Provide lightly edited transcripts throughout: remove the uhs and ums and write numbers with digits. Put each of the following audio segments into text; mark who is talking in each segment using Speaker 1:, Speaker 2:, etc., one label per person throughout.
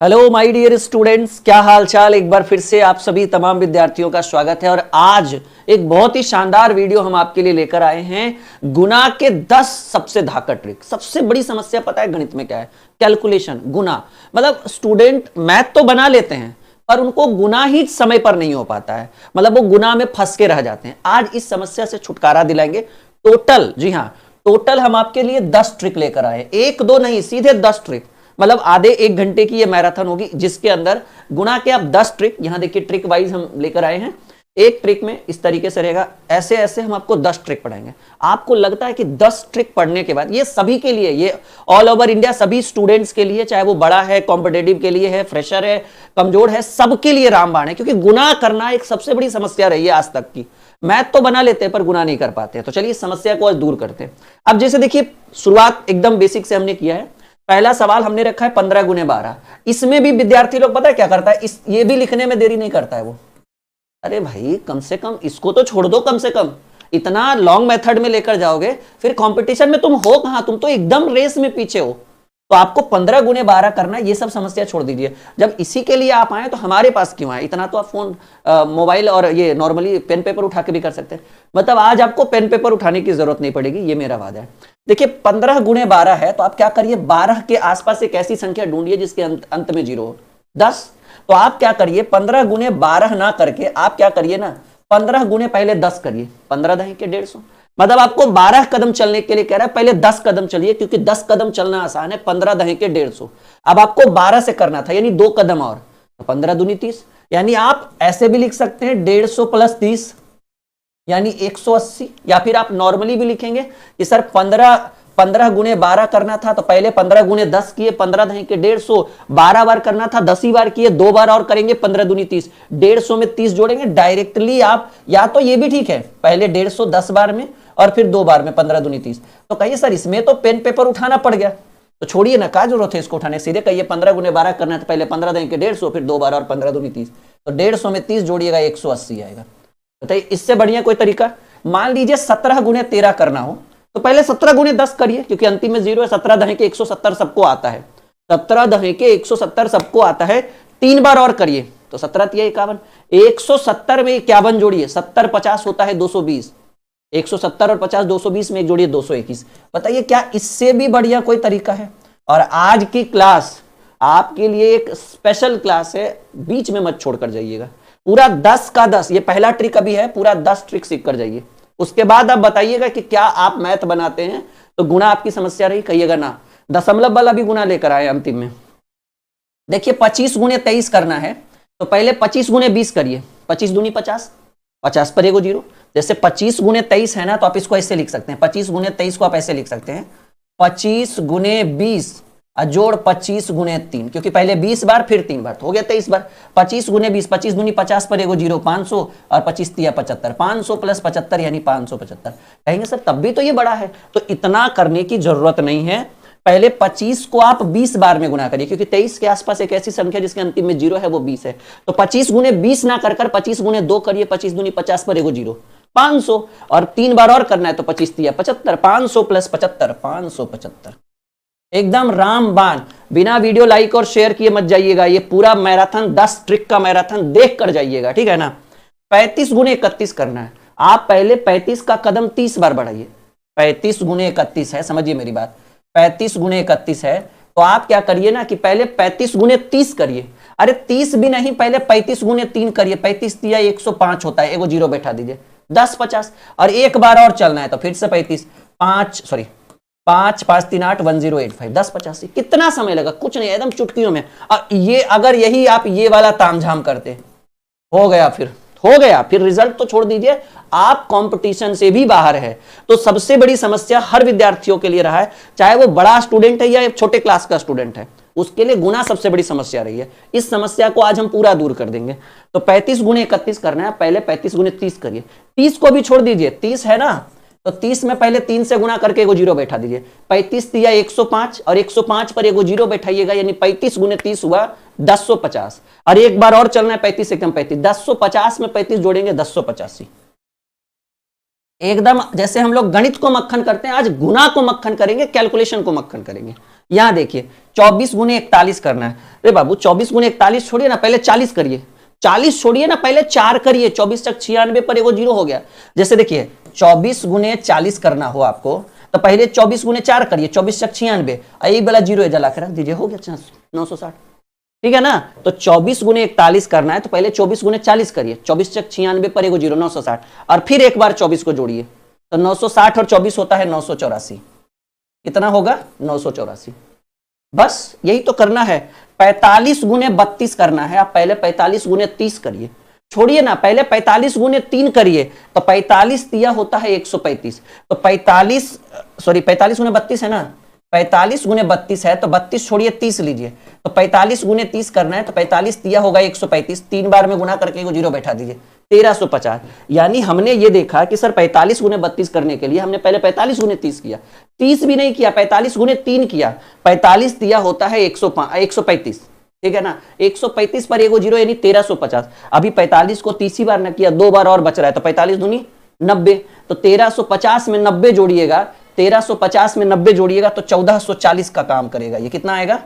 Speaker 1: Hello my dear students, क्या हाल चाल। एक बार फिर से आप सभी तमाम विद्यार्थियों का स्वागत है। और आज एक बहुत ही शानदार वीडियो हम आपके लिए लेकर आए हैं। गुना के 10 सबसे धाकड़ ट्रिक। सबसे बड़ी समस्या पता है गणित में क्या है? कैलकुलेशन, गुना। मतलब स्टूडेंट मैथ तो बना लेते हैं पर उनको गुना ही समय पर नहीं हो पाता है, मतलब वो गुना में फंस के रह जाते हैं। आज इस समस्या से छुटकारा दिलाएंगे। टोटल, जी हाँ, टोटल हम आपके लिए 10 ट्रिक लेकर आए, एक दो नहीं, सीधे 10 ट्रिक। मतलब आधे एक घंटे की ये मैराथन होगी जिसके अंदर गुना के आप 10 ट्रिक, यहां देखिए ट्रिक वाइज हम लेकर आए हैं। एक ट्रिक में इस तरीके से रहेगा, ऐसे ऐसे हम आपको 10 ट्रिक पढ़ाएंगे। आपको लगता है कि 10 ट्रिक पढ़ने के बाद, ये सभी के लिए, ये ऑल ओवर इंडिया सभी स्टूडेंट्स के लिए, चाहे वो बड़ा है, कॉम्पिटेटिव के लिए है, फ्रेशर है, कमजोर है, सबके लिए रामबाण है। क्योंकि गुना करना एक सबसे बड़ी समस्या रही है आज तक की। मैथ तो बना लेते हैं पर गुना नहीं कर पाते। तो चलिए इस समस्या को आज दूर करते हैं। अब जैसे देखिए, शुरुआत एकदम बेसिक से हमने किया है। पहला सवाल हमने रखा है 15 गुने 12। इसमें भी विद्यार्थी लोग पता है क्या करता है, ये भी लिखने में देरी नहीं करता है वो। अरे भाई कम से कम इसको तो छोड़ दो, कम से कम इतना लॉन्ग मेथड में लेकर जाओगे फिर कंपटीशन में तुम हो कहां, तुम तो एकदम रेस में पीछे हो। तो आपको 15 गुने 12 करना, ये सब समस्या छोड़ दीजिए। जब इसी के लिए आप आए तो हमारे पास क्यों आए? इतना तो आप फोन, मोबाइल और ये नॉर्मली पेन पेपर उठा के भी कर सकते हैं। मतलब आज आपको पेन पेपर उठाने की जरूरत नहीं पड़ेगी, ये मेरा वादा है। देखिए 15 गुने 12 है तो आप क्या करिए, 12 के आसपास एक ऐसी संख्या ढूंढिए जिसके अंत में 0 हो। 10, तो आप क्या करिए 15 गुने 12 ना करके आप क्या करिए ना, 15 गुने पहले 10 करिए। 15 दही के 150। मतलब आपको 12 कदम चलने के लिए कह रहा है, पहले 10 कदम चलिए, क्योंकि 10 कदम चलना आसान है। 15 दही के 150। अब आपको 12 से करना था, यानी 2 कदम और, तो 15 दूनी 30। यानी आप ऐसे भी लिख सकते हैं 150 प्लस 30 यानी 180। या फिर आप नॉर्मली भी लिखेंगे कि सर 15 गुने 12 करना था तो पहले 15 गुने 10 किए, 15 दही के 150। 12 बार करना था, 10 ही बार किए, 2 बार और करेंगे, 15 दूनी 30। 150 में 30 जोड़ेंगे डायरेक्टली आप, या तो ये भी ठीक है, पहले 150 10 बार में और फिर 2 बार में 15 दूनी 30। तो कहिए सर इसमें तो पेन पेपर उठाना पड़ गया, तो छोड़िए ना, क्या जरूरत है इसको उठाने, सीधे कहिए 15 गुने 12 करना है तो पहले 15 दही के 150, फिर 2 बार और 15 दूनी 30। तो 150 में 30 जोड़िएगा 180 आएगा। बताइए इससे बढ़िया कोई तरीका? मान लीजिए 17 गुने 13 करना हो तो पहले 17 गुने 10 करिए, क्योंकि अंतिम में 0 है। 17 दही के 170 सबको आता है, 17 दही के 170 सबको आता है। 3 बार और करिए तो 17 तिया 51। 170 में 51 जोड़िए, 70 50 होता है 220। 170 और 50 220 में एक जोड़िए 221। बताइए क्या इससे भी बढ़िया कोई तरीका है? और आज की क्लास आपके लिए एक स्पेशल क्लास है, बीच में मत छोड़कर जाइएगा। पूरा 10 का 10, ये पहला ट्रिक अभी है, पूरा 10 ट्रिक सीख कर जाइए। उसके बाद आप बताइएगा कि क्या आप मैथ बनाते हैं तो गुना आपकी समस्या रही, कहिएगा ना। दशमलव वाला भी गुना लेकर आए अंतिम में। देखिए 25 गुने 23 करना है तो पहले 25 गुने 20 करिए। 25 दूनी 50, 50 पर एगो 0। जैसे 25 गुने 23 है ना, तो आप इसको ऐसे लिख सकते हैं, 25 गुने 23 को आप ऐसे लिख सकते हैं, 25 गुने 20 जोड़ 25 गुने 3, क्योंकि पहले 20 बार फिर 3 बार, तो हो गया 23 बार। 25 गुने 20, 25 दूनी 50 पर एगो 0, 500 और 25 तिया 75, 500 प्लस 75 यानी 575। कहेंगे सर तब भी तो ये बड़ा है, तो इतना करने की जरूरत नहीं है। पहले 25 को आप 20 बार में गुना करिए, क्योंकि 23 के आसपास एक ऐसी संख्या जिसके अंतिम में 0 है, वो 20 है। तो 25 गुने 20 ना कर 25 गुने 2 करिए, 25 दूनी 50 पर एगो 0, 500 और 3 बार और करना है तो 25 तिया 75, 500 प्लस 75 575। एकदम रामबाण। बिना वीडियो लाइक और शेयर किए मत जाइएगा, ये पूरा मैराथन 10 ट्रिक का मैराथन देख कर जाइएगा, ठीक है ना। 35 गुने 31 करना है। आप पहले 35 का कदम 30 बार बढ़ाइए। 35 गुने 31 है, समझिए मेरी बात, 35 गुने 31 है तो आप क्या करिए ना कि पहले 35 गुने 30 करिए। अरे 30 भी नहीं, पहले 35 गुने 3 करिए। 35 तिया 105 होता है, एगो 0 बैठा दीजिए, 10 50 और एक बार और चलना है तो फिर से 35 5 5 5 3 8 1085, 10 85। कितना समय लगा? कुछ नहीं, एकदम चुटकियों में। और ये अगर यही आप ये वाला तामझाम करते, हो गया, फिर रिजल्ट तो छोड़ दीजिए, आप कंपटीशन से भी बाहर है। तो सबसे बड़ी समस्या हर विद्यार्थियों के लिए रहा है, चाहे वो बड़ा स्टूडेंट है या छोटे क्लास का स्टूडेंट है, उसके लिए गुना सबसे बड़ी समस्या रही है। इस समस्या को आज हम पूरा दूर कर देंगे। तो 35 गुने 31 करना है, पहले 35 गुने 30 करिए। 30 को भी छोड़ दीजिए, 30 है ना, तो 30 में पहले 3 से गुना करके एगो 0 बैठा दीजिए। 35 तिया 105 और 105 पर एगो 0 बैठाइएगा, यानी 35 गुने 30 हुआ 1050 और एक बार और चलना है 35 से कम 35, 1050 में 35 जोड़ेंगे 1085। एकदम जैसे हम लोग गणित को मक्खन करते हैं, आज गुना को मक्खन करेंगे, कैलकुलेशन को मक्खन करेंगे। यहां देखिए 24 गुने 41 करना है। अरे बाबू 24 गुने 41 छोड़िए ना, पहले 40 करिए। 40 छोड़िए ना, पहले 4 करिए। 24 तक 96 पर एगो जीरो हो गया। जैसे देखिए 24 गुने 40 करना हो आपको तो पहले 24 गुने 4 करिए, 24 तक 96, यही वाला जीरो है जला कर रख दीजिए, हो गया 960। ठीक है ना। तो 24 गुने 41 करना है तो पहले 24 गुने 40 करिए, 24 तक 96 पर एगो जीरो 960, और फिर एक बार 24 को जोड़िए तो 960 और 24 होता है 984। कितना होगा? 984। बस यही तो करना है। 45 गुने 32 करना है, आप पहले 45 गुने 30 करिए। छोड़िए ना, पहले 45 गुने 3 करिए तो 45 दिया होता है 135। तो 45 गुने 32 है ना, 45 गुने 32 है तो 32 छोड़िए 30 लीजिए, तो 45 गुने 30 करना है तो 45 दिया होगा 135, 3 बार में गुना करके वो जीरो बैठा दीजिए, 1350। यानी हमने ये देखा कि सर 45 गुने 32 करने के लिए हमने पहले 45 गुने 30 किया, 30 भी नहीं किया, 45 गुने 3 किया, 45 दिया होता है 135। ठीक है ना, 135 पर एगो जीरो यानी 1350। अभी 45 को 30 ही बार ना किया, 2 बार और बच रहा है तो 45 दूनी 90, तो 1350 में 90 जोड़िएगा, 1350 में 90 जोड़िएगा तो 1440 का काम करेगा। ये कितना आएगा?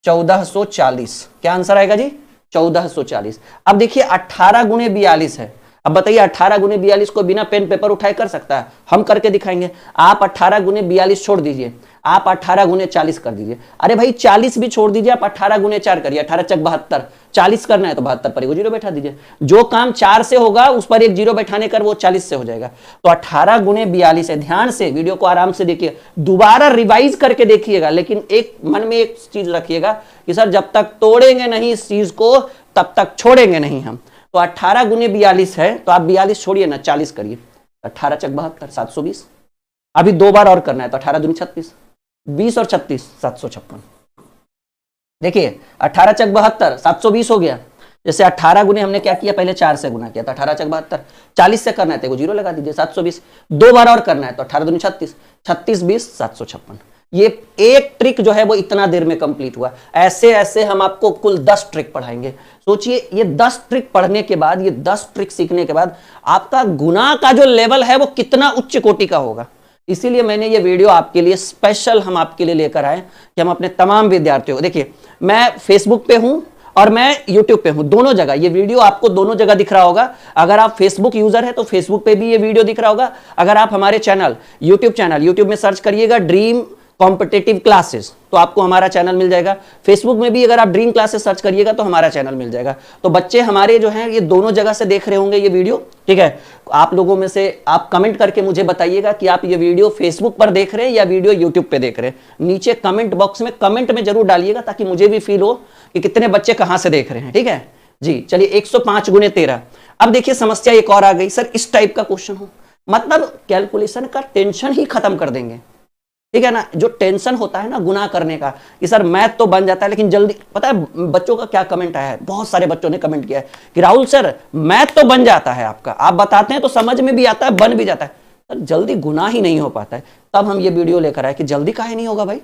Speaker 1: 1440। क्या आंसर आएगा जी? 1440। अब देखिए 18 गुने 42 है। अब बताइए 18 गुने 42 को बिना पेन पेपर उठाए कर सकता है? हम करके दिखाएंगे। आप 18 गुने 42 छोड़ दीजिए, आप 18 गुने 40 कर दीजिए। अरे भाई 40 भी छोड़ दीजिए, आप 18 गुने 4 करिए, 18 चक 72, 40 करना है तो 72 पर एक जीरो बैठा दीजिए। जो काम 4 से होगा उस पर एक जीरो बैठाने कर वो 40 से हो जाएगा। तो 18 गुने 42 है। ध्यान से वीडियो को आराम से देखिए, दोबारा रिवाइज करके देखिएगा, लेकिन एक मन में एक चीज रखिएगा कि सर जब तक तोड़ेंगे नहीं इस चीज को तब तक छोड़ेंगे नहीं हम। तो 18 गुने 42 है तो आप 42 छोड़िए ना, 40 करिए, 18 चक 72, 720। अभी 2 बार और करना है तो 18 दूनी 36, 20 और 36 756। देखिए 18 चक 72, 720 हो गया। जैसे 18 गुने हमने क्या किया, पहले 4 से गुना किया तो 18 चक 72, 40 से करना है तो जीरो लगा दीजिए, 720। 2 बार और करना है तो 18 दूनी 36, 36 20 756। ये एक ट्रिक जो है वो इतना देर में कंप्लीट हुआ। ऐसे ऐसे हम आपको कुल 10 ट्रिक पढ़ाएंगे। सोचिए ये 10 ट्रिक पढ़ने के बाद, ये 10 ट्रिक सीखने के बाद आपका गुना का जो लेवल है वो कितना उच्च कोटि का होगा। इसीलिए मैंने ये वीडियो आपके लिए स्पेशल हम आपके लिए लेकर आए कि हम अपने तमाम विद्यार्थियों को, देखिए मैं फेसबुक पे हूं और मैं यूट्यूब पे हूं, दोनों जगह ये वीडियो आपको दोनों जगह दिख रहा होगा। अगर आप फेसबुक यूजर है तो फेसबुक पे भी ये वीडियो दिख रहा होगा। अगर आप हमारे चैनल यूट्यूब में सर्च करिएगा ड्रीम कॉम्पिटिटिव क्लासेस तो आपको हमारा चैनल मिल जाएगा। फेसबुक में भी अगर आप ड्रीम क्लासेस सर्च करिएगा तो हमारा चैनल मिल जाएगा। तो बच्चे हमारे जो हैं ये दोनों जगह से देख रहे होंगे ये वीडियो। ठीक है, आप लोगों में से आप कमेंट करके मुझे बताइएगा कि आप ये वीडियो फेसबुक पर देख रहे हैं या वीडियो यूट्यूब पे देख रहे हैं। नीचे कमेंट बॉक्स में कमेंट में जरूर डालिएगा ताकि मुझे भी फील हो कि कितने बच्चे कहां से देख रहे हैं। ठीक है जी, चलिए 105 गुने 13। अब देखिए समस्या एक और आ गई, सर इस टाइप का क्वेश्चन हो, मतलब कैलकुलेशन का टेंशन ही खत्म कर देंगे। ठीक है ना, जो टेंशन होता है ना गुना करने का कि सर मैथ तो बन जाता है लेकिन जल्दी, पता है बच्चों का क्या कमेंट आया है, बहुत सारे बच्चों ने कमेंट किया है कि राहुल सर मैथ तो बन जाता है आपका, आप बताते हैं तो समझ में भी आता है, बन भी जाता है, सर जल्दी गुना ही नहीं हो पाता है। तब हम ये वीडियो लेकर आए कि जल्दी काहे नहीं होगा भाई।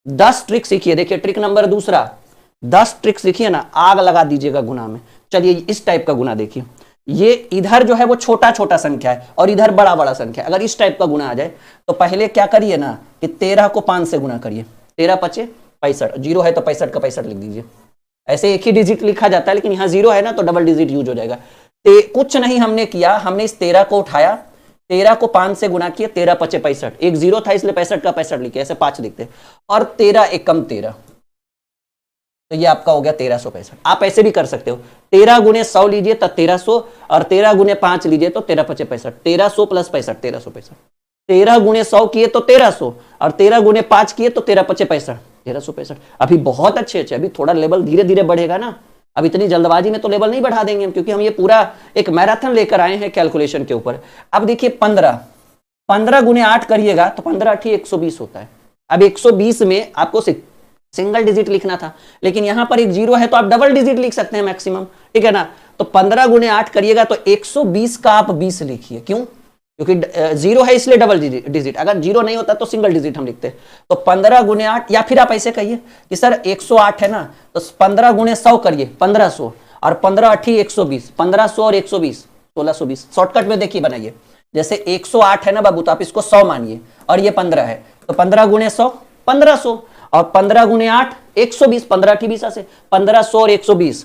Speaker 1: 10 ट्रिक सीखिए। देखिए ट्रिक नंबर दूसरा, 10 ट्रिक सीखिए ना, आग लगा दीजिएगा गुना में। चलिए इस टाइप का गुना देखिए, ये इधर जो है वो छोटा छोटा संख्या है और इधर बड़ा बड़ा संख्या। अगर इस टाइप का गुना आ जाए तो पहले क्या करिए ना कि 13 को 5 से गुना करिए, 13 पचे 65, जीरो है तो 65 का 65 लिख दीजिए। ऐसे एक ही डिजिट लिखा जाता है लेकिन यहाँ जीरो है ना तो डबल डिजिट यूज हो जाएगा। कुछ नहीं हमने किया, हमने इस 13 को उठाया, 13 को 5 से गुना किया, 13 पचे 65, एक जीरो था इसलिए 65 का 65 लिखे, ऐसे 5 लिखते, और 13 एकम 13, तो ये आपका हो गया 1365। आप ऐसे भी कर सकते हो, 13 गुने 100 लीजिए तो 1300, और 13 गुने 5 लीजिए तो 13 पचे 65, 1300 प्लस 65 1365। 13 गुने 100 किए तो 1300 और 13 गुने 5 किए तो 13 पचे 65 1365। अभी बहुत अच्छे, अभी थोड़ा लेवल धीरे धीरे बढ़ेगा ना, अब इतनी जल्दबाजी में तो लेवल नहीं बढ़ा देंगे हम, क्योंकि हम ये पूरा एक मैराथन लेकर आए हैं कैलकुलेशन के ऊपर। अब देखिए 15 गुने 8 करिएगा तो 15 8 120 होता है। अब 120 में आपको सिंगल डिजिट लिखना था लेकिन यहां पर एक जीरो है तो आप डबल डिजिट लिख सकते हैं मैक्सिमम। ठीक है ना, तो 15 गुने 8 करिएगा तो 120 का आप 20 लिखिए। क्यों? क्योंकि जीरो है इसलिए डबल डिजिट, अगर जीरो नहीं होता तो सिंगल डिजिट हम लिखते। तो 15 गुने 8, या फिर आप ऐसे कहिए कि सर 108 है ना तो 15 गुने 100 करिए 1500, और 15 8 120, 1500 और 120 1620। शॉर्टकट में देखिए बनाइए, जैसे 108 है ना बाबू तो आप इसको 100 मानिए और ये 15 है तो 15 गुने 100 1500, और 15 गुने 8 120, 15 ठी 20 से 1500 और 120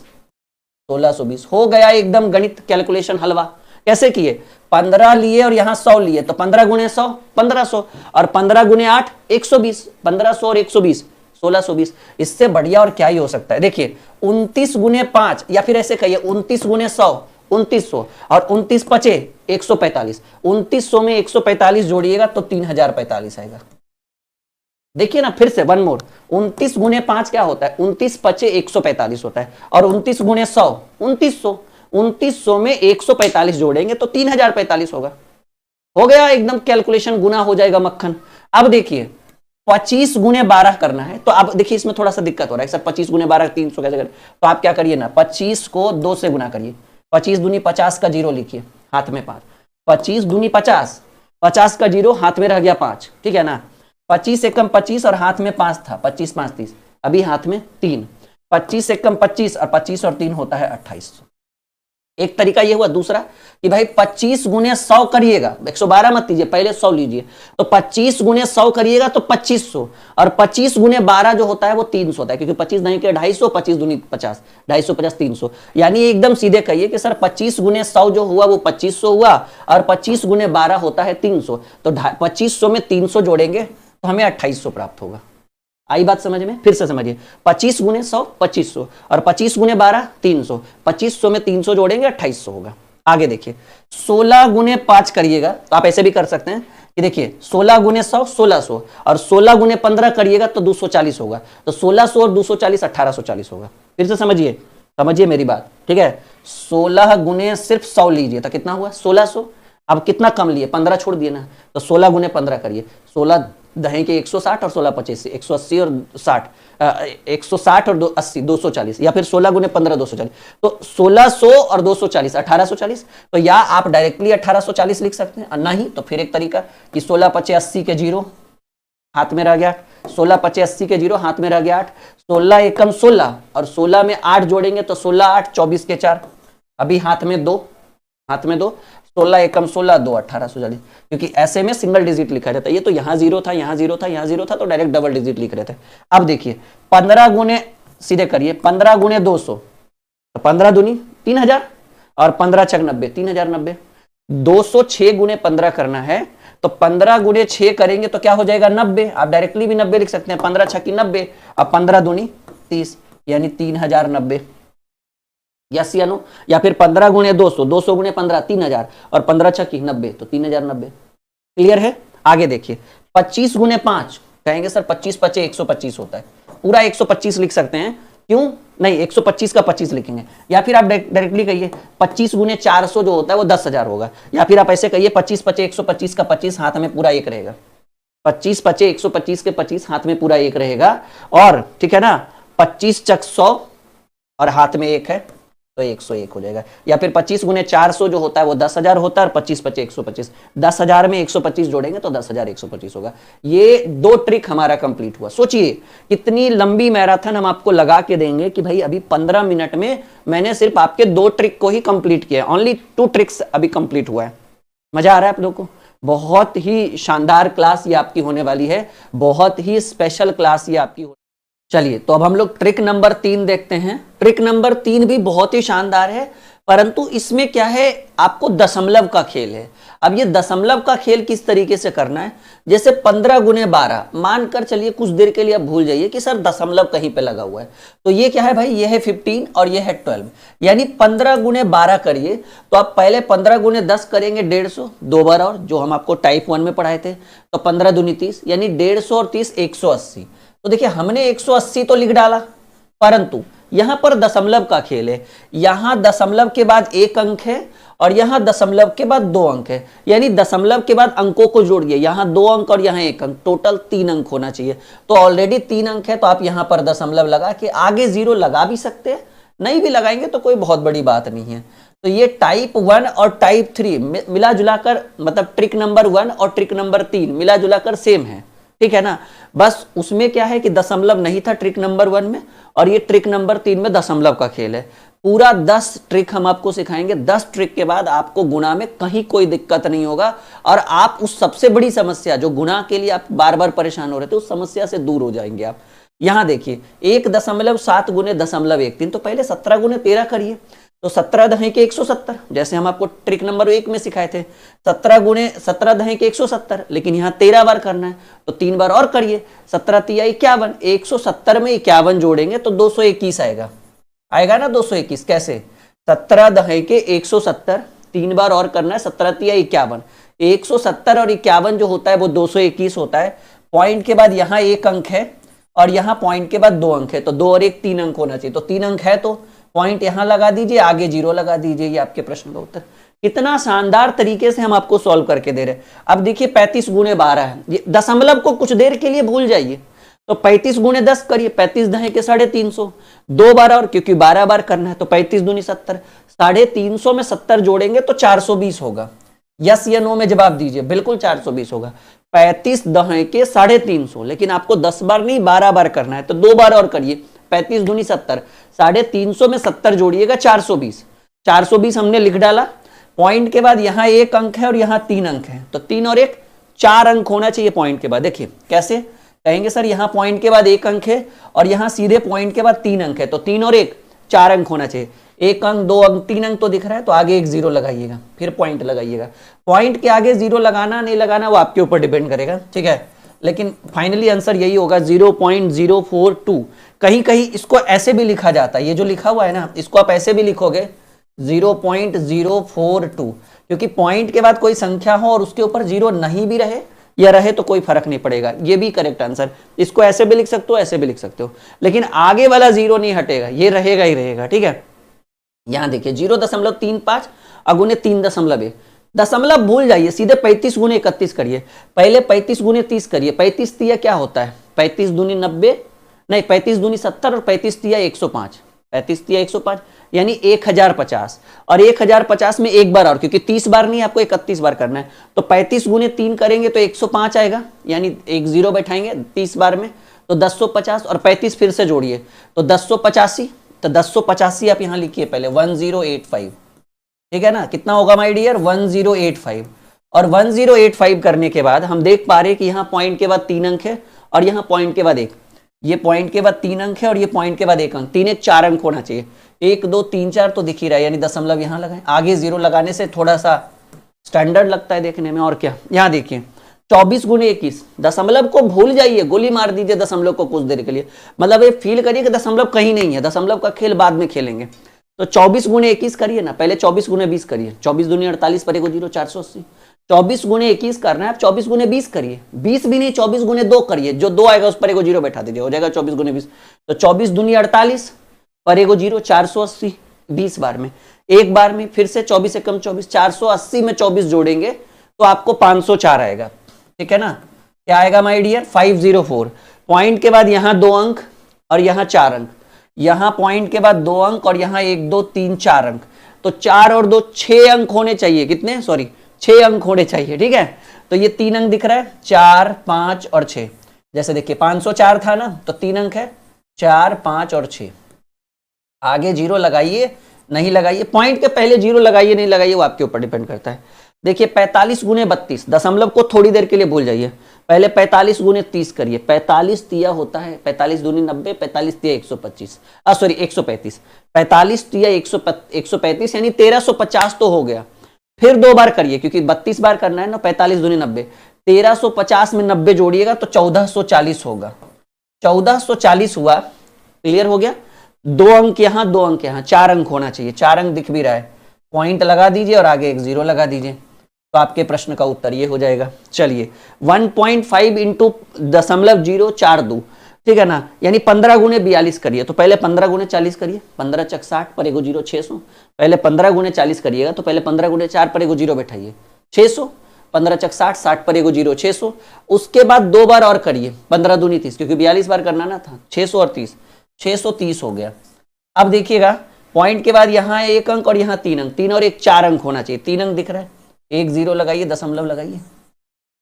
Speaker 1: 1620 हो गया एकदम गणित कैलकुलेशन हलवा। कैसे किए, 15 लिए और यहां 100 लिए तो 15 गुने 100 1500 और 15 गुने 8 120, 1500 और 120 1620। इससे बढ़िया और क्या ही हो सकता है। देखिए 29 गुने 5 या फिर ऐसे कहिए 29 गुने 100 2900 और 29 पचे 145, 2900 में 145 जोड़िएगा तो 3045 आएगा। देखिए ना फिर से वन मोर, 29 गुने 5 क्या होता है 29 पचे 145 होता है और 29 गुने 100 2900, 2900 में 145 जोड़ेंगे तो 3045 होगा। हो गया एकदम कैलकुलेशन, गुना हो जाएगा मक्खन। अब देखिए 25 गुने 12 करना है तो अब देखिए इसमें थोड़ा सा दिक्कत हो रहा है सर, 25 गुने 12 300 कैसे करें, तो आप क्या करिए ना 25 को 2 से गुना करिए, 25 दूनी 50 का जीरो लिखिए, हाथ में 5, 25 दूनी 50, 50 का जीरो हाथ में रह गया 5, ठीक है ना। 25 से कम 25 और हाथ में 5 था, 25 5 30, अभी हाथ में 3, 25 से कम 25 और 25 और 3 होता है 2800। एक तरीका ये हुआ। दूसरा कि भाई 25 गुने 100 करिएगा, 112 मत लीजिए, पहले 100 लीजिए, तो 25 गुने 100 करिएगा तो 2500 और 25 गुने 12 जो होता है वो 300 होता है, क्योंकि 25 नहीं के 250, 25 दूनी 50, 250 50 300, यानी एकदम सीधे कहिए कि सर 25 गुने 100 जो हुआ वो 2500 हुआ और 25 गुने 12 होता है 300, तो 2500 में 300 जोड़ेंगे तो हमें 2800 प्राप्त होगा। आई बात समझ में, फिर से समझिए 25 गुने 100 2500 और 25 गुने 12 300, 2500 में 300 जोड़ेंगे 2800 होगा। आगे देखिए 16 गुने 5 करिएगा तो आप ऐसे भी कर सकते हैं कि देखिए 16 गुने 100 1600 और 16 गुने 15 करिएगा तो 240 होगा, तो 1600 और 240 1840 होगा। फिर से समझिए, समझिए मेरी बात, ठीक है। 16 गुने सिर्फ 100 लीजिए तो कितना हुआ 1600, अब कितना कम लिए 15 छोड़ दिए ना, तो 16 गुने 15 करिए, 16 दहें के 160 और 16 25 180 और 60 160 और 80 240, या फिर 16 गुने 15 240, तो 1600 और 240 1840। तो या आप डायरेक्टली 1840 लिख सकते हैं, और नहीं तो फिर एक तरीका कि 16 पचे 80 के जीरो हाथ में रह गया, 16 पचे 80 के जीरो हाथ में रह गया 8, 16 एकम 16 और 16 में 8 जोड़ेंगे तो 16 8 24 के 4, अभी हाथ में 2, हाथ में 2, 16 एकम 16 2 1840, क्योंकि ऐसे में सिंगल डिजिट लिखा जाता है। ये तो यहां जीरो था यहां जीरो था यहां जीरो था तो डायरेक्ट डबल डिजिट लिख रहे थे। अब देखिए 15 गुने सीधे करिए 15 गुने 200 तो 15 दूनी 3000 और 15 छक 90 3090, 206 गुने 15 करना है तो 15 गुने 6 करेंगे तो क्या हो जाएगा 90, आप डायरेक्टली भी 90 लिख सकते हैं, 15 छकी 90 और 15 दूनी 30 यानी 3090, यस या नो। या फिर 15 गुने 200 200 गुने 15 3000 और 15 छकी 90 तो 3090। क्लियर है। आगे देखिए 25 गुने 5 कहेंगे सर 25 पचे 125 होता है, पूरा 125 लिख सकते हैं, क्यों नहीं 125 का 25 लिखेंगे, या फिर आप डायरेक्टली कहिए 25 गुने 400 जो होता है वो 10,000 होगा, या फिर आप ऐसे कहिए 25 पचे 125 का 25 हाथ में पूरा एक रहेगा, 25 पचे 125 के 25 हाथ में पूरा एक रहेगा, और ठीक है ना 25 चक 100 और हाथ में एक है तो 101 हो जाएगा। या फिर 25 गुने 400 जो होता है वो 10,000 होता है और 25 पचे 125, 10,000 में 125 जोड़ेंगे तो 10,125 होगा। ये दो ट्रिक हमारा कंप्लीट हुआ। सोचिए कितनी लंबी मैराथन हम आपको लगा के देंगे कि भाई अभी 15 मिनट में मैंने सिर्फ आपके 2 ट्रिक को ही कंप्लीट किया, ओनली 2 ट्रिक्स अभी कंप्लीट हुआ है। मजा आ रहा है आप लोगों को। बहुत ही शानदार क्लास ये आपकी होने वाली है, बहुत ही स्पेशल क्लास ये आपकी। चलिए तो अब हम लोग ट्रिक नंबर 3 देखते हैं। ट्रिक नंबर 3 भी बहुत ही शानदार है, परंतु इसमें क्या है आपको दशमलव का खेल है। अब ये दशमलव का खेल किस तरीके से करना है, जैसे 15 गुने 12 मानकर चलिए कुछ देर के लिए आप भूल जाइए कि सर दशमलव कहीं पे लगा हुआ है, तो ये क्या है भाई, ये है 15 और ये है 12, यानी 15 गुने 12 करिए तो आप पहले 15 गुने 10 करेंगे 150 2 बार, और जो हम आपको टाइप 1 में पढ़ाए थे, तो 15 दूनी 30 यानी 150 और 30 180। तो देखिए हमने 180 तो लिख डाला, परंतु यहां पर दशमलव का खेल है, यहां दशमलव के बाद 1 अंक है और यहां दशमलव के बाद 2 अंक है, यानी दशमलव के बाद अंकों को जोड़िए, यहां 2 अंक और यहां 1 अंक, टोटल 3 अंक होना चाहिए। तो ऑलरेडी 3 अंक है तो आप यहां पर दशमलव लगा के आगे 0 लगा भी सकते हैं, नहीं भी लगाएंगे तो कोई बहुत बड़ी बात नहीं है। तो ये टाइप 1 और टाइप 3 मिला जुलाकर, मतलब ट्रिक नंबर 1 और ट्रिक नंबर 3 मिला जुलाकर सेम है, ठीक है ना। बस उसमें क्या है कि दशमलव नहीं था ट्रिक नंबर 1 में, और ये ट्रिक नंबर 3 में दशमलव का खेल है। पूरा 10 ट्रिक हम आपको सिखाएंगे, 10 ट्रिक के बाद आपको गुणा में कहीं कोई दिक्कत नहीं होगा, और आप उस सबसे बड़ी समस्या जो गुणा के लिए आप बार बार परेशान हो रहे थे उस समस्या से दूर हो जाएंगे आप। यहां देखिए 1.7 गुने 0.13, तो पहले 17 गुने 13 करिए, तो 17 दहें के 170, जैसे हम आपको ट्रिक नंबर 1 में सिखाए थे, 17 गुने 17 दहें के 170, लेकिन यहाँ 13 बार करना है तो 3 बार और करिए, 17 तिया 51, 170 में 51 जोड़ेंगे तो 221 आएगा, आएगा ना 221। कैसे? 17 दहें के 170, 3 बार और करना है, 17 तिया 51, 170 और 51 जो होता है वो 221 होता है। पॉइंट के बाद यहाँ 1 अंक है और यहाँ पॉइंट के बाद 2 अंक है, तो 2 और 1 3 अंक होना चाहिए, तो 3 अंक है तो पॉइंट यहां लगा दीजिए, आगे 0 लगा दीजिए। ये आपके प्रश्न का उत्तर। कितना शानदार तरीके से हम आपको सॉल्व करके दे रहे हैं। अब देखिए 35 गुने 12 है, ये दशमलव को कुछ देर के लिए भूल जाइए, तो 35 गुने 10 करिए, 35 दहें के 350, 2 बार और, क्योंकि 12 बार करना है, तो 35 दूनी 70, 350 में 70 जोड़ेंगे तो 420 होगा। यस या नो में जवाब दीजिए, बिल्कुल 420 होगा। 35 दहें के 350, लेकिन आपको 10 बार नहीं 12 बार करना है, तो 2 बार और करिए, 35 दूनी 70, 350 में 70 जोड़िएगा 420, 420 हमने लिख डाला। पॉइंट के बाद यहां 1 अंक है और यहां 3 अंक है, तो 3 और 1 4 अंक होना चाहिए पॉइंट के बाद। देखिए कैसे कहेंगे सर, यहां पॉइंट के बाद 1 अंक है और यहां सीधे पॉइंट के बाद 3 अंक है, तो 3 और 1 4 अंक होना चाहिए। 1 अंक 2 अंक 3 अंक तो दिख रहा है, तो आगे एक 0 लगाइएगा, फिर पॉइंट लगाइएगा। पॉइंट के आगे 0 लगाना नहीं लगाना वो आपके ऊपर डिपेंड करेगा, ठीक है, लेकिन फाइनली आंसर यही होगा 0.042। कहीं कहीं इसको ऐसे भी लिखा जाता है, ये जो लिखा हुआ है ना, इसको आप ऐसे भी लिखोगे 0.042, क्योंकि पॉइंट के बाद कोई संख्या हो और उसके ऊपर 0 नहीं भी रहे या रहे तो कोई फर्क नहीं पड़ेगा, ये भी करेक्ट आंसर। इसको ऐसे भी लिख सकते हो, ऐसे भी लिख सकते हो, लेकिन आगे वाला 0 नहीं हटेगा, ये रहेगा ही रहेगा, ठीक है। यहां देखिए 0.35 अगुने 3.1, दशमलव भूल जाइए, सीधे 35 गुने 31 करिए, पहले 35 गुने 30 करिए। 35 तिया क्या होता है, 35 दूनी 90, नहीं 35 दूनी 70 और 35 तिया 105, 35 तिया 105 यानी 1050, और 1050 में 1 बार और, क्योंकि 30 बार नहीं आपको 31 बार करना है, तो 35 गुने 3 करेंगे तो 105 आएगा, यानी एक 0 बैठाएंगे 30 बार में, तो 1050 और 35 फिर से जोड़िए तो 1085, तो 1085 आप यहां लिखिए पहले 1085, ठीक है ना। कितना होगा माय डियर, 1085, और 1085 करने के बाद हम देख पा रहे हैं कि यहां पॉइंट के बाद 3 अंक है और यहां पॉइंट के बाद 1, ये पॉइंट के बाद 3 अंक है और ये पॉइंट के बाद 1 अंक, 3 1 4 अंक होना चाहिए, 1 2 3 4 तो दिख ही रहा है, यानी दशमलव यहां लगाएं। आगे 0 लगाने से थोड़ा सा स्टैंडर्ड लगता है देखने में, और क्या। यहां देखिए 24 गुने 21, दशमलव को भूल जाइए, गोली मार दीजिए दशमलव को कुछ देर के लिए, मतलब ये फील करिए कि दशमलव कहीं नहीं है, दशमलव का खेल बाद में खेलेंगे। तो 24 गुने 21 करिए ना, पहले 24 गुने 20 करिए, 24 दूनी 48 पर 0 480, 24 गुने 21 करना है, आप 24 गुने 20 करिए, 20 भी नहीं 24 गुने 2 करिए, जो 2 आएगा उस पर 0 बैठा दीजिए, हो जाएगा 24 गुने 20, तो 24 दूनी 48 पर 0 480, 20 बार में, एक बार में फिर से 24 से कम 24, 480 में 24 जोड़ेंगे तो आपको 504 आएगा, ठीक है ना। क्या आएगा माय डियर, 504। पॉइंट के बाद यहां 2 अंक और यहां 4 अंक, यहां पॉइंट के बाद 2 अंक और यहां 1 2 3 4 अंक, तो 4 और 2 6 अंक होने चाहिए, कितने, सॉरी 6 अंक होने चाहिए, ठीक है। तो ये 3 अंक दिख रहा है, 4 5 और 6, जैसे देखिए 504 था ना, तो 3 अंक है, 4 5 और 6, आगे 0 लगाइए नहीं लगाइए, पॉइंट के पहले 0 लगाइए नहीं लगाइए वो आपके ऊपर डिपेंड करता है। देखिए 45 गुने 32, दशमलव को थोड़ी देर के लिए भूल जाइए, पहले 45 गुने 30 करिए, 45 तिया होता है 45 दूनी 90, 45 तिया 125, सॉरी 135, 45 तिया 135 यानी 1350 तो हो गया। फिर 2 बार करिए, क्योंकि 32 बार करना है ना, 45 दूनी 90, 1350 में 90 जोड़िएगा तो 1440 होगा, 1440 हुआ, क्लियर हो गया। 2 अंक यहां 2 अंक यहां, 4 अंक होना चाहिए, 4 अंक दिख भी रहा है, पॉइंट लगा दीजिए और आगे एक 0 लगा दीजिए, तो आपके प्रश्न का उत्तर ये हो जाएगा। चलिए 1.5 इंटू 0.42, ठीक है ना, यानी 15 गुने 42 करिए, तो पहले 15 गुने 40 करिए, 15 चक 60 पर 0 600, पहले 15 गुने 40 करिएगा, तो पहले 15 गुने 4 पर 0 बैठाइए 600, 15 चक 60, 60 पर 0 600, उसके बाद 2 बार और करिए, 15 दूनी 30, क्योंकि 42 बार करना ना था, 600 और 30, 630 हो गया। अब देखिएगा पॉइंट के बाद यहां 1 अंक और यहां 3 अंक, 3 और 1 4 अंक होना चाहिए, 3 अंक दिख रहा है, एक 0 लगाइए, दशमलव लगाइए,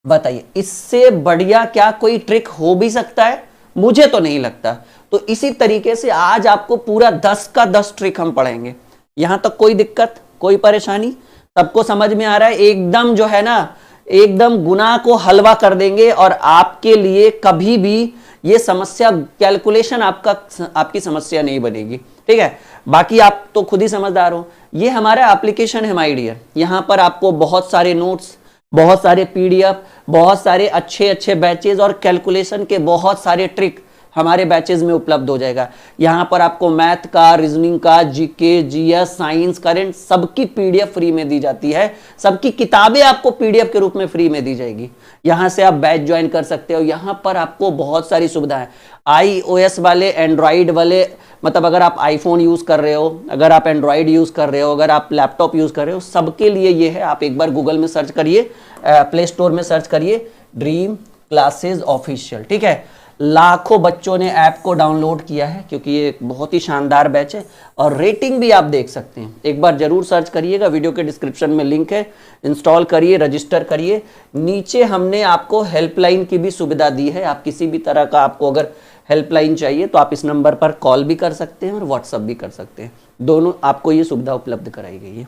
Speaker 1: बताइए इससे बढ़िया क्या कोई ट्रिक हो भी सकता है, मुझे तो नहीं लगता। तो इसी तरीके से आज आपको पूरा 10 का 10 ट्रिक हम पढ़ाएंगे, यहां तक कोई दिक्कत कोई परेशानी, सबको समझ में आ रहा है, एकदम जो है ना एकदम गुनाह को हलवा कर देंगे, और आपके लिए कभी भी ये समस्या कैलकुलेशन आपकी समस्या नहीं बनेगी, ठीक है। बाकी आप तो खुद ही समझदार हो। ये हमारा एप्लीकेशन है माय डियर, यहां पर आपको बहुत सारे नोट्स, बहुत सारे पीडीएफ, बहुत सारे अच्छे अच्छे बैचेज और कैलकुलेशन के बहुत सारे ट्रिक हमारे बैचेज में उपलब्ध हो जाएगा। यहाँ पर आपको मैथ का, रीजनिंग का, जीके, जीएस, साइंस, करंट सबकी पीडीएफ फ्री में दी जाती है। सबकी किताबें आपको पीडीएफ के रूप में फ्री में दी जाएगी। यहाँ से आप बैच ज्वाइन कर सकते हो। यहाँ पर आपको बहुत सारी सुविधाएं, iOS वाले, एंड्रॉइड वाले, मतलब अगर आप आईफोन यूज कर रहे हो, अगर आप एंड्रॉइड यूज कर रहे हो, अगर आप लैपटॉप यूज कर रहे हो, सबके लिए ये है। आप एक बार गूगल में सर्च करिए, प्ले स्टोर में सर्च करिए ड्रीम क्लासेस ऑफिशियल, ठीक है। लाखों बच्चों ने ऐप को डाउनलोड किया है क्योंकि ये एक बहुत ही शानदार बैच है और रेटिंग भी आप देख सकते हैं। एक बार जरूर सर्च करिएगा, वीडियो के डिस्क्रिप्शन में लिंक है, इंस्टॉल करिए, रजिस्टर करिए। नीचे हमने आपको हेल्पलाइन की भी सुविधा दी है। आप किसी भी तरह का आपको अगर हेल्पलाइन चाहिए तो आप इस नंबर पर कॉल भी कर सकते हैं और व्हाट्सअप भी कर सकते हैं। दोनों आपको ये सुविधा उपलब्ध कराई गई है।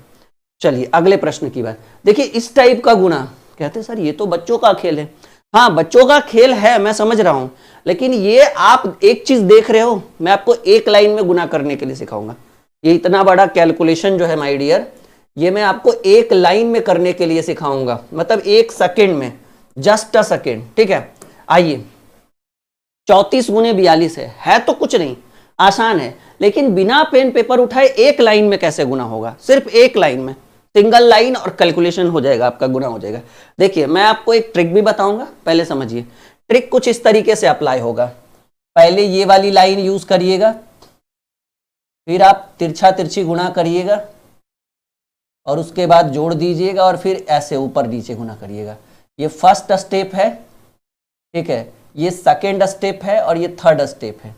Speaker 1: चलिए अगले प्रश्न की बात देखिए। इस टाइप का गुना, कहते हैं सर ये तो बच्चों का खेल है। हाँ, बच्चों का खेल है, मैं समझ रहा हूं, लेकिन ये आप एक चीज देख रहे हो, मैं आपको एक लाइन में गुना करने के लिए सिखाऊंगा। ये इतना बड़ा कैलकुलेशन जो है माय डियर, ये मैं आपको एक लाइन में करने के लिए सिखाऊंगा, मतलब एक सेकेंड में, जस्ट अ सेकेंड, ठीक है। आइए, 34 गुने 42 है तो कुछ नहीं, आसान है, लेकिन बिना पेन पेपर उठाए एक लाइन में कैसे गुना होगा? सिर्फ एक लाइन में, सिंगल लाइन और कैलकुलेशन हो जाएगा, आपका गुना हो जाएगा। देखिए मैं आपको एक ट्रिक भी बताऊंगा, पहले समझिए। ट्रिक कुछ इस तरीके से अप्लाई होगा। पहले ये वाली लाइन यूज करिएगा, फिर आप तिरछा तिरछी गुणा करिएगा और उसके बाद जोड़ दीजिएगा और फिर ऐसे ऊपर नीचे गुणा करिएगा। ये फर्स्ट स्टेप है, ठीक है, ये सेकेंड स्टेप है और ये थर्ड स्टेप है।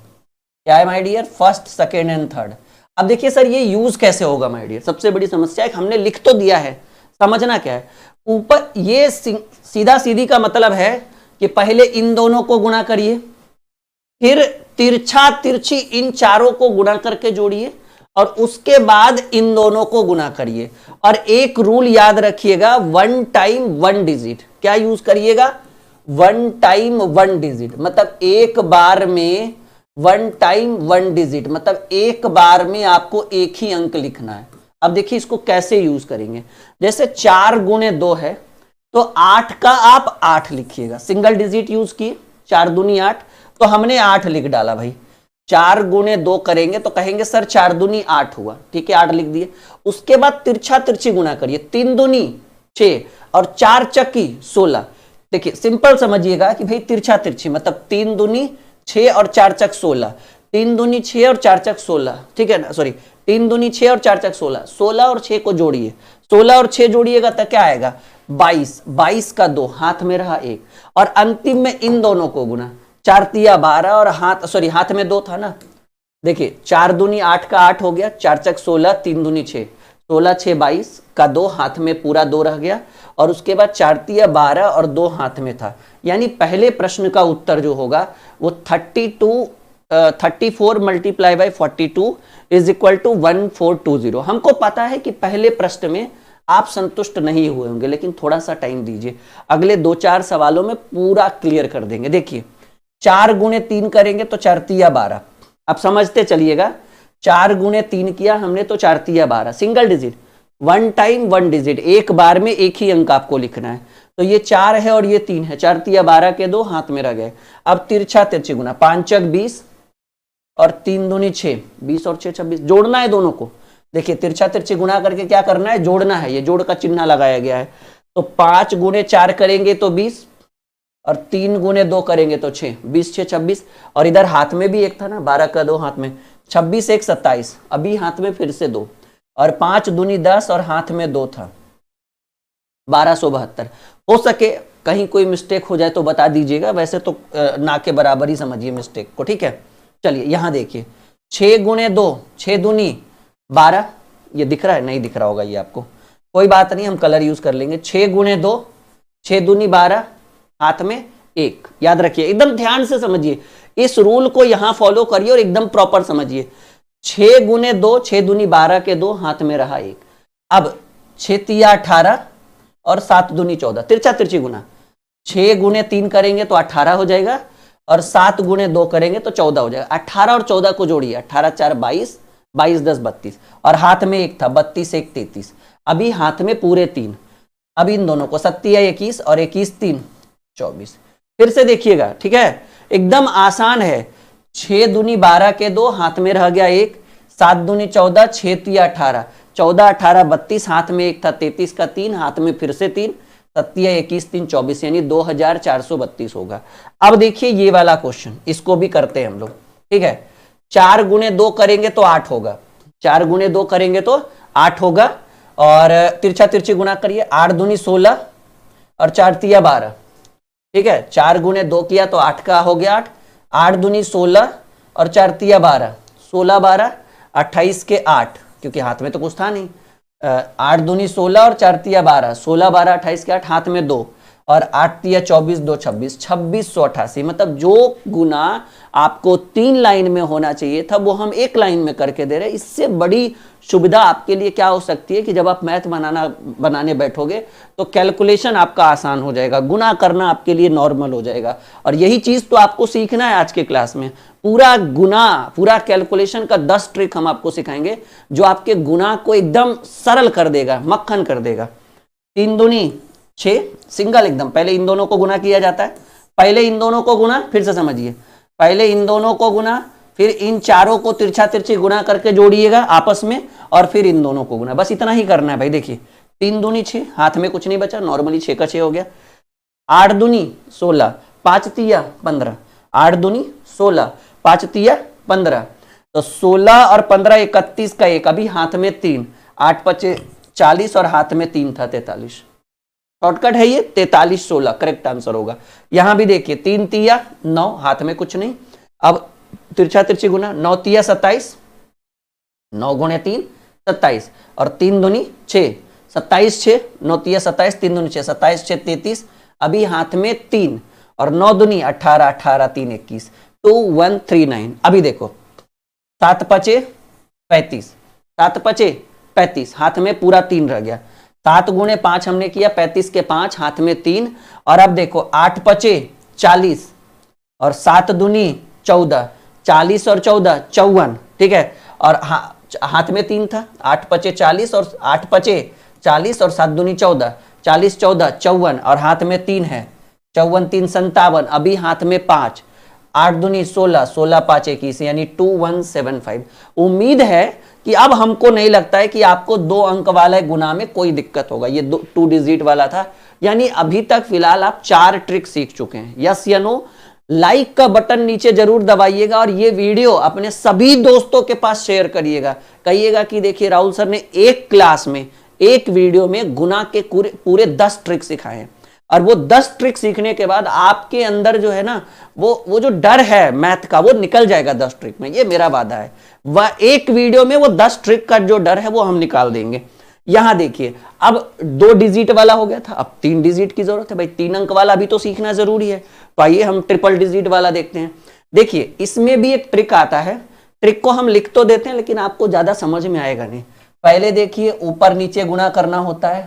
Speaker 1: क्या है my dear? First, second and third. अब देखिए सर ये यूज कैसे होगा माय डियर, सबसे बड़ी समस्या है, हमने लिख तो दिया है, समझना क्या है। ऊपर ये सीधा सीधी का मतलब है कि पहले इन दोनों को गुणा करिए, फिर तिरछा तिरछी इन चारों को गुणा करके जोड़िए और उसके बाद इन दोनों को गुणा करिए। और एक रूल याद रखिएगा, 1 टाइम 1 डिजिट। क्या यूज करिएगा? 1 टाइम 1 डिजिट, मतलब एक बार में 1 टाइम 1 डिजिट, मतलब एक बार में आपको एक ही अंक लिखना है। अब देखिए इसको कैसे यूज करेंगे। जैसे 4 गुणे 2 है तो 8 का आप 8 लिखिएगा, सिंगल डिजिट यूज किए, 4 दूनी 8, तो हमने 8 लिख डाला भाई। 4 गुणे 2 करेंगे तो कहेंगे सर 4 दूनी 8 हुआ, ठीक है, 8 लिख दिए। उसके बाद तिरछा तिरछी गुणा करिए, 3 दूनी 6 और 4 चक्की 16। देखिए सिंपल समझिएगा कि भाई तिरछा तिरछी मतलब 3 दूनी 6 और 4 चक 16, 3 दूनी 6 और 4 चक 16, ठीक है ना, सॉरी 3 दूनी 6 और 4 चक 16, 16 और 6 को जोड़िए, 16 और 6 जोड़िएगा तो क्या आएगा? 22, 22 का 2, हाथ में रहा 1 और अंतिम में इन दोनों को गुना, 4 तिया 12 और हाथ में 2 था ना। देखिए 4 दूनी 8 का 8 हो गया, 4 चक 16, 3 दूनी 6, 16 6 22 का 2, हाथ में पूरा 2 रह गया और उसके बाद 4 तिया 12 और 2 हाथ में था। यानी पहले प्रश्न का उत्तर जो होगा वो 34 multiply by 42 is equal to 1420। हमको पता है कि पहले प्रश्न में आप संतुष्ट नहीं हुए होंगे, लेकिन थोड़ा सा टाइम दीजिए, अगले 2-4 सवालों में पूरा क्लियर कर देंगे। देखिए 4 गुणे 3 करेंगे तो 4 तिया 12, अब समझते चलिएगा, 4 गुणे 3 किया हमने तो 4 तिया 12, सिंगल डिजिट, 1 टाइम 1 डिजिट, एक बार में एक ही अंक आपको लिखना है। तो ये 4 है और ये 3 है, 4 तिया 12 के 2 हाथ में रह गए। अब तिरछा तिरछी गुना, 5 चक 20 और 3 दूनी 6, 20 और 6 26, जोड़ना है दोनों को। देखिए तिरछा तिरछी गुना करके क्या करना है? जोड़ना है, ये जोड़ का चिन्ह लगाया गया है। तो 5 गुणे 4 करेंगे तो 20 और 3 गुणे 2 करेंगे तो 6, 20 6 26 और इधर हाथ में भी एक था ना, 12 का 2 हाथ में, 26 1 27, अभी हाथ में फिर से 2 और 5 दूनी 10 और हाथ में 2 था, 1272। हो सके कहीं कोई मिस्टेक हो जाए तो बता दीजिएगा, वैसे तो ना के बराबर ही समझिए मिस्टेक को, ठीक है। चलिए यहां देखिए 6 गुणे 2, 6 दूनी 12, ये दिख रहा है? नहीं दिख रहा होगा ये आपको, कोई बात नहीं, हम कलर यूज कर लेंगे। 6 गुणे 2, 6 दूनी 12, हाथ में 1, याद रखिए, एकदम ध्यान से समझिए, इस रूल को यहां फॉलो करिए और एकदम प्रॉपर समझिए। 6 गुणे 2, 6 दूनी 12 के 2, हाथ में रहा 1। अब 6 तिया 18 और 7 दूनी 14, तिरछा तिरछी गुना, 6 गुणे 3 करेंगे तो 18 हो जाएगा और 7 गुणे 2 करेंगे तो 14 हो जाएगा। 18 और 14 को जोड़िए, 18 4 22, 22 10 32, और हाथ में 1 था, 32 1 33, अभी हाथ में पूरे 3। अब इन दोनों को 7 21 और 21 3 24। फिर से देखिएगा, ठीक है, एकदम आसान है। 6 दूनी 12 के 2, हाथ में रह गया 1, 7 दूनी 14, 6 तिया 18, 14 18 32, हाथ में 1 था, 33 का 3, हाथ में फिर से 3, 7 21 3 24, यानी 2432 होगा। अब देखिए ये वाला क्वेश्चन, इसको भी करते हैं हम लोग, ठीक है। 4 गुणे 2 करेंगे तो 8 होगा, 4 गुणे 2 करेंगे तो 8 होगा, और तिरछा तिरछी गुणा करिए, 8 दूनी 16 और 4 तिया 12, ठीक है। 4 गुणे 2 किया तो 8 का हो गया 8, 8 दूनी 16 और 4 तिया 12, 16 12 28 के 8, क्योंकि हाथ में तो कुछ था नहीं। 8 दूनी 16 और 4 तिया 12, 16 12 28 के 8, हाथ में 2, और 8 तिया 24 2 26, 2688। मतलब जो गुना आपको 3 लाइन में होना चाहिए था वो हम 1 लाइन में करके दे रहे हैं। इससे बड़ी सुविधा आपके लिए क्या हो सकती है कि जब आप मैथ बनाने बैठोगे तो कैलकुलेशन आपका आसान हो जाएगा, गुना करना आपके लिए नॉर्मल हो जाएगा। और यही चीज तो आपको सीखना है आज के क्लास में। पूरा गुना, पूरा कैलकुलेशन का 10 ट्रिक हम आपको सिखाएंगे जो आपके गुना को एकदम सरल कर देगा, मक्खन कर देगा। 3 दूनी 6, सिंगल एकदम, पहले इन दोनों को गुना किया जाता है, पहले इन दोनों को गुना, फिर से समझिए, पहले इन दोनों को गुना, फिर इन चारों को तिरछा तिरछी गुना करके जोड़िएगा आपस में, और फिर इन दोनों को गुना। बस इतना ही करना है भाई। देखिए 3 दूनी 6, हाथ में कुछ नहीं बचा, नॉर्मली 6 का 6 हो गया। 8 दूनी 16, 5 तिया 15, 8 दूनी 16, 5 तिया 15, तो 16 और 15 31 का 1, अभी हाथ में 3, 8 5 40 और हाथ में 3 था 43। शॉर्टकट है ये, 43 16 करेक्ट आंसर होगा। यहां भी देखिए 3 तिया 9, हाथ में कुछ नहीं, अब तिरछा तिरछी गुना, 9 तिया 27, 9 गुणे 3 27, और 3 दूनी 6, 27 6, 9 तिया 27, 3 दूनी 6, 27 6 33, अभी हाथ में 3, और 9 दूनी 18 18 3 21, 2139। अभी देखो 7 5 35, 7 5 35, हाथ में पूरा 3 रह गया। 7 गुणे 5 हमने किया, 35 के 5, हाथ में 3, और अब देखो 8 5 40, और 7 दूनी 14, 40 और 14 54, ठीक है, और हाथ में 3 था, 8 5 40 और 8 5 40 और 7 दूनी 14, 40 14 54, और हाथ में 3 है, 54 3 57, अभी हाथ में 5, 8 दूनी 16, 16 5 21, यानी 2175। उम्मीद है कि अब हमको नहीं लगता है कि आपको 2 अंक वाले गुना में कोई दिक्कत होगा। ये 2 डिजिट वाला था, यानी अभी तक फिलहाल आप 4 ट्रिक सीख चुके हैं। यस या नो? लाइक का बटन नीचे जरूर दबाइएगा, और ये वीडियो अपने सभी दोस्तों के पास शेयर करिएगा। कहिएगा कि देखिए राहुल सर ने एक क्लास में, एक वीडियो में गुना के पूरे 10 ट्रिक सिखाए हैं, और वो 10 ट्रिक सीखने के बाद आपके अंदर जो है ना, वो जो डर है मैथ का, वो निकल जाएगा 10 ट्रिक में। ये मेरा वादा है। वह एक वीडियो में वो 10 ट्रिक का जो डर है वो हम निकाल देंगे। यहां देखिए, अब 2 डिजिट वाला हो गया था, अब 3 डिजिट की जरूरत है भाई। 3 अंक वाला भी तो सीखना जरूरी है। तो आइए हम ट्रिपल डिजिट वाला देखते हैं। देखिए इसमें भी एक ट्रिक आता है। ट्रिक को हम लिख तो देते हैं, लेकिन आपको ज्यादा समझ में आएगा नहीं। पहले देखिए, ऊपर नीचे गुणा करना होता है,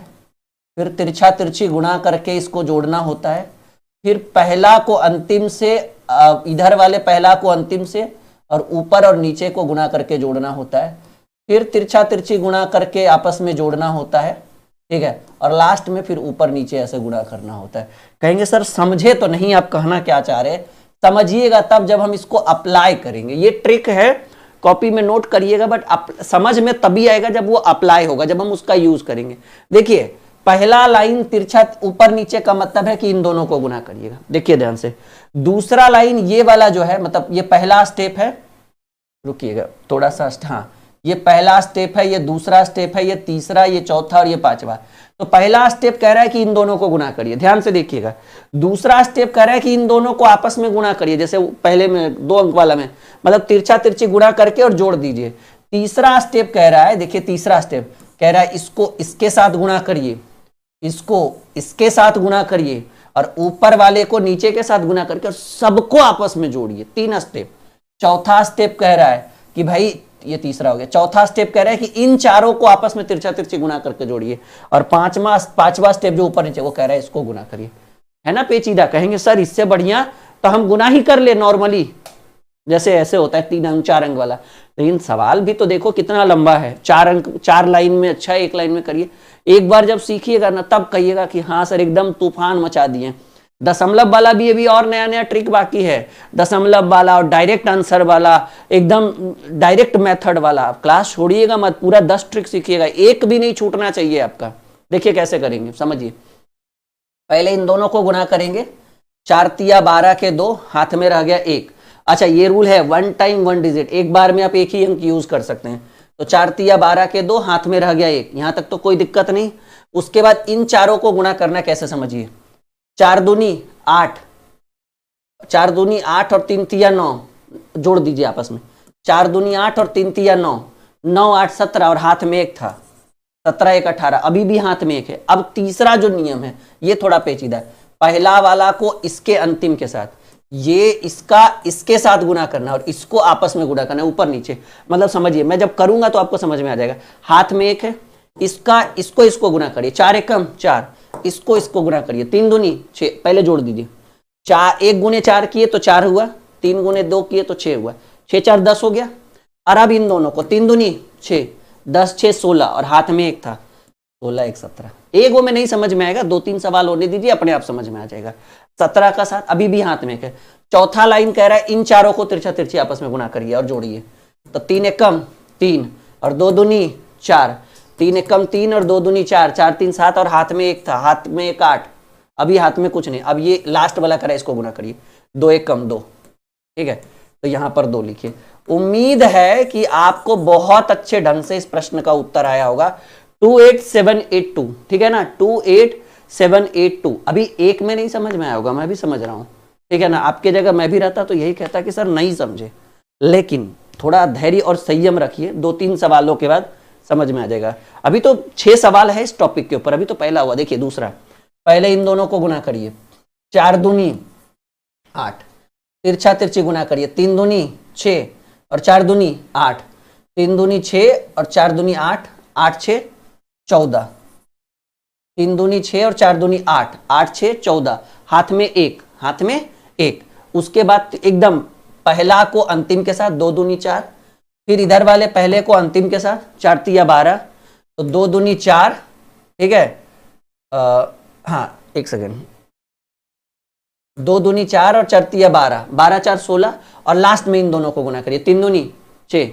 Speaker 1: फिर तिरछा तिरछी गुणा करके इसको जोड़ना होता है, फिर पहला को अंतिम से, इधर वाले पहला को अंतिम से, और ऊपर और नीचे को गुणा करके जोड़ना होता है, फिर तिरछा तिरछी गुणा करके आपस में जोड़ना होता है, ठीक है, और लास्ट में फिर ऊपर नीचे ऐसे गुणा करना होता है। कहेंगे सर समझे तो नहीं, आप कहना क्या चाह रहे हैं? समझिएगा तब जब हम इसको अप्लाई करेंगे। ये ट्रिक है, कॉपी में नोट करिएगा, बट समझ में तभी आएगा जब वो अप्लाई होगा, जब हम उसका यूज करेंगे। देखिए पहला लाइन तिरछा ऊपर नीचे का मतलब है कि इन दोनों को गुना करिएगा। देखिए ध्यान से। दूसरा लाइन ये वाला जो है, मतलब ये पहला स्टेप है, रुकिएगा थोड़ा सा, हाँ ये पहला स्टेप है, ये दूसरा स्टेप है, ये तीसरा, ये चौथा और ये पांचवा। तो पहला स्टेप कह रहा है कि इन दोनों को गुना करिए, ध्यान से देखिएगा। दूसरा स्टेप कह रहा है कि इन दोनों को आपस में गुणा करिए, जैसे पहले में 2 अंक वाला में, मतलब तिरछा तिरछी गुणा करके और जोड़ दीजिए। तीसरा स्टेप कह रहा है, देखिए तीसरा स्टेप कह रहा है इसको इसके साथ गुणा करिए, इसको इसके साथ गुणा करिए, और ऊपर वाले को नीचे के साथ गुणा करके और सबको आपस में जोड़िए। 3 स्टेप। चौथा स्टेप कह रहा है कि भाई, ये तीसरा हो गया। चौथा स्टेप कह रहा है कि इन चारों को आपस में तिरछा तिरछी गुणा करके जोड़िए, और पांचवा स्टेप जो ऊपर नीचे, वो कह रहा है इसको गुणा करिए। है ना पेचीदा? कहेंगे सर इससे बढ़िया तो हम गुना ही कर ले नॉर्मली, जैसे ऐसे होता है 3 अंक 4 अंक वाला। लेकिन सवाल भी तो देखो कितना लंबा है, 4 अंक 4 लाइन में, अच्छा 1 लाइन में करिए। एक बार जब सीखिएगा ना तब कहिएगा कि हाँ सर एकदम तूफान मचा दिए। दशमलव वाला भी अभी और नया नया ट्रिक बाकी है, दशमलव वाला और डायरेक्ट आंसर वाला, एकदम डायरेक्ट मेथड वाला। आप क्लास छोड़िएगा मत, पूरा 10 ट्रिक सीखिएगा, एक भी नहीं छूटना चाहिए आपका। देखिए कैसे करेंगे, समझिए। पहले इन दोनों को गुना करेंगे, 4 तिया 12 के 2, हाथ में रह गया 1। अच्छा ये रूल है 1 टाइम 1 डिजिट, एक बार में आप एक ही अंक यूज कर सकते हैं। तो 4 तिया 12 के 2, हाथ में रह गया 1, यहां तक तो कोई दिक्कत नहीं। उसके बाद इन चारों को गुना करना कैसे समझिए। 4 दूनी 8, 4 दूनी 8 और 3 तिया 9, जोड़ दीजिए आपस में। 4 दूनी 8 और 3 तिया 9, 9 8 17 और हाथ में 1 था, 17 1 18, अभी भी हाथ में 1 है। अब तीसरा जो नियम है ये थोड़ा पेचीदा है, पहला वाला को इसके अंतिम के साथ, ये इसका इसके साथ गुना करना और इसको आपस में गुना करना, ऊपर नीचे। मतलब समझिए, मैं जब करूंगा तो आपको समझ में आ जाएगा। हाथ में 1 है, इसका इसको गुना करिए, 4 एकम 4, इसको गुना करिए, 3 दूनी 6, पहले जोड़ दीजिए। 4 1 गुने 4 किए तो 4 हुआ, 3 गुने 2 किए तो 6 हुआ, 6 4 10 हो गया। और अब इन दोनों को 3 दूनी 6, 10 6 16 और हाथ में 1 था, 16 1 17। एक वो में नहीं समझ में आएगा, 2-3 सवाल होने दीजिए, अपने आप समझ में आ जाएगा। 17 का 7 अभी भी हाथ में 1 है। चौथा लाइन कह रहा है इन चारों को तिरछा तिरछी आपस में गुना करिए और जोड़िए। तो 3 एकम 3 और 2 दूनी 4, 3 एकम 3 और 2 दूनी 4, 4 3 7 और हाथ में 1 था, हाथ में 1 8, अभी हाथ में कुछ नहीं। अब ये लास्ट वाला करा, इसको गुना करिए, 2 एकम 2, ठीक है। तो यहां पर 2 लिखिए। उम्मीद है कि आपको बहुत अच्छे ढंग से इस प्रश्न का उत्तर आया होगा। 28782, ठीक है ना, 28782। अभी एक में नहीं समझ में आया होगा, मैं भी समझ रहा हूं, ठीक है ना। आपके जगह मैं भी रहता तो यही कहता कि सर नहीं समझे, लेकिन थोड़ा धैर्य और संयम रखिए, 2-3 सवालों के बाद समझ में आ जाएगा। अभी तो 6 सवाल है इस टॉपिक के ऊपर, अभी तो पहला हुआ। देखिए दूसरा, पहले इन दोनों को गुना करिए, 4 दूनी 8, तिरछा तिरछी गुना करिए, 3 दूनी 6 और 4 दूनी 8, 3 दूनी 6 और 4 दूनी 8, 8 6 14, 3 दूनी 6 और 4 दूनी 8, 8 6 14, हाथ में 1, हाथ में 1। उसके बाद एकदम पहला को अंतिम के साथ 2 दूनी 4, फिर इधर वाले पहले को अंतिम के साथ 4 तिया 12, तो 2 दूनी 4, ठीक है। हाँ एक सेकेंड, 2 दूनी 4 और 4 तिया 12, 12 4 16 और लास्ट में इन दोनों को गुना करिए, 3 दूनी 6,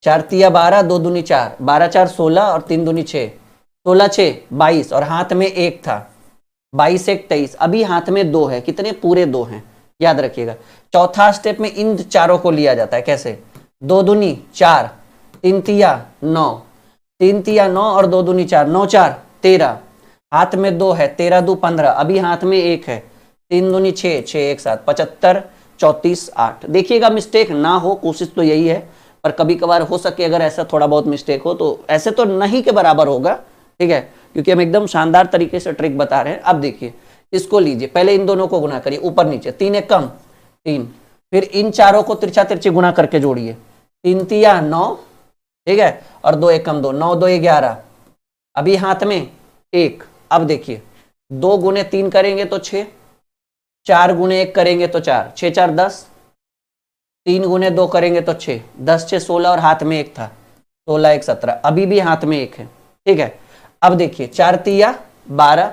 Speaker 1: 4 तिया 12, 2 दूनी 4, 12 4 16 और 3 दूनी 6, 16 6 22 और हाथ में 1 था, 22 1 23, अभी हाथ में 2 है, कितने पूरे 2 हैं, याद रखिएगा। चौथा स्टेप में इन चारों को लिया जाता है, कैसे, 2 दूनी 4, 3 तिया 9, 3 तिया 9 और 2 दूनी 4, 9 4 13, हाथ में 2 है, 13 2 15, अभी हाथ में 1 है, 3 दूनी 6, 6 1 7, 75 34 8। देखिएगा मिस्टेक ना हो, कोशिश तो यही है, पर कभी कभार हो सके अगर ऐसा थोड़ा बहुत मिस्टेक हो तो ऐसे तो नहीं के बराबर होगा, ठीक है, क्योंकि हम एकदम शानदार तरीके से ट्रिक बता रहे हैं। अब देखिए इसको लीजिए, पहले इन दोनों को गुना करिए ऊपर नीचे, 3 एकम 3, फिर इन चारों को तिरछा तिरछी गुना करके जोड़िए, 3 तिया 9, ठीक है, और 2 एकम 2, 9 2 11, अभी हाथ में 1। अब देखिए 2 गुने 3 करेंगे तो 6, 4 गुने 1 करेंगे तो 4, 6 4 10, 3 गुने 2 करेंगे तो 6, 10 6 16 और हाथ में 1 था, 16 1 17, अभी भी हाथ में 1 है, ठीक है। अब देखिए 4 तिया 12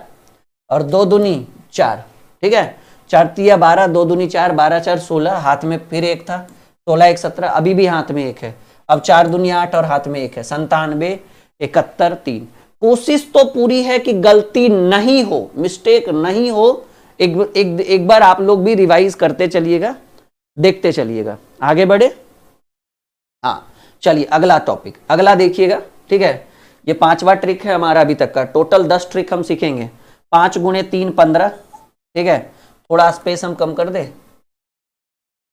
Speaker 1: और 2 दूनी 4, ठीक है, 4 तिया 12, 2 दूनी 4, 12 4 16, हाथ में फिर 1 था, 16 1 17, अभी भी हाथ में 1 है। अब 4 दूनी 8 और हाथ में 1 है, 97 71 3। कोशिश तो पूरी है कि गलती नहीं हो, मिस्टेक नहीं हो। एक बार आप लोग भी रिवाइज करते चलिएगा, देखते चलिएगा, आगे बढ़े। हाँ चलिए अगला टॉपिक, अगला देखिएगा, ठीक है। ये 5वां ट्रिक है हमारा अभी तक का, टोटल 10 ट्रिक हम सीखेंगे। 5 गुने 3 15, ठीक है, थोड़ा स्पेस हम कम कर दे,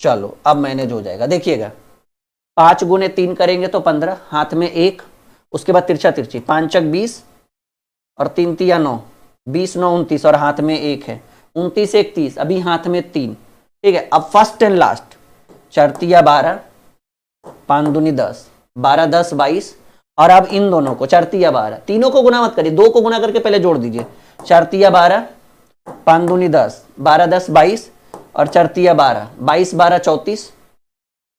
Speaker 1: चलो अब मैनेज हो जाएगा। देखिएगा 5 गुने 3 करेंगे तो 15, हाथ में 1, उसके बाद तिरछा तिरछी, 5 चक 20 और 3 तिया 9, 20 9 29 और हाथ में 1 है, 29 1 30, अभी हाथ में 3, ठीक है। अब फर्स्ट एंड लास्ट, 4 तिया 12, 5 दूनी 10, 12 10 22, और अब इन दोनों को 4 तिया 12, तीनों को गुना मत करिए, 2 को गुना करके पहले जोड़ दीजिए, 4 तिया 12 5 दूनी 10, 12 10 22 और 4 तिया 12, 22 12 34,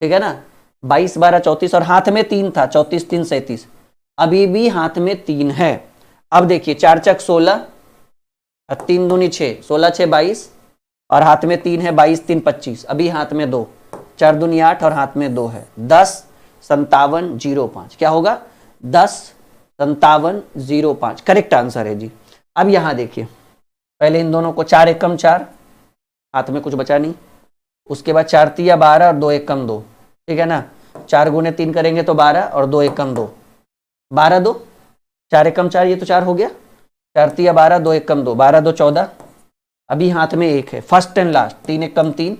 Speaker 1: ठीक है ना, 22 12 34 और हाथ में 3 था, 34 3 37, अभी भी हाथ में 3 है। अब देखिए 4 चक 16 और 3 दूनी 6, 16 6 22 और हाथ में 3 है, 22 3 25, अभी हाथ में 2, 4 दूनी 8 और हाथ में 2 है, 10 57 05, क्या होगा 10 57 05, करेक्ट आंसर है जी। अब यहां देखिए पहले इन दोनों को 4 एकम 4, हाथ में कुछ बचा नहीं, उसके बाद 4 तिया 12 और 2 एकम 2, ठीक है ना, 4 गुने 3 करेंगे तो 12 और 2 एकम 2, 12 2 4 एकम 4, ये तो 4 हो गया, 4 तिया 12 2 एकम 2, 12 2 14, अभी हाथ में 1 है, फर्स्ट एंड लास्ट, 3 एकम 3,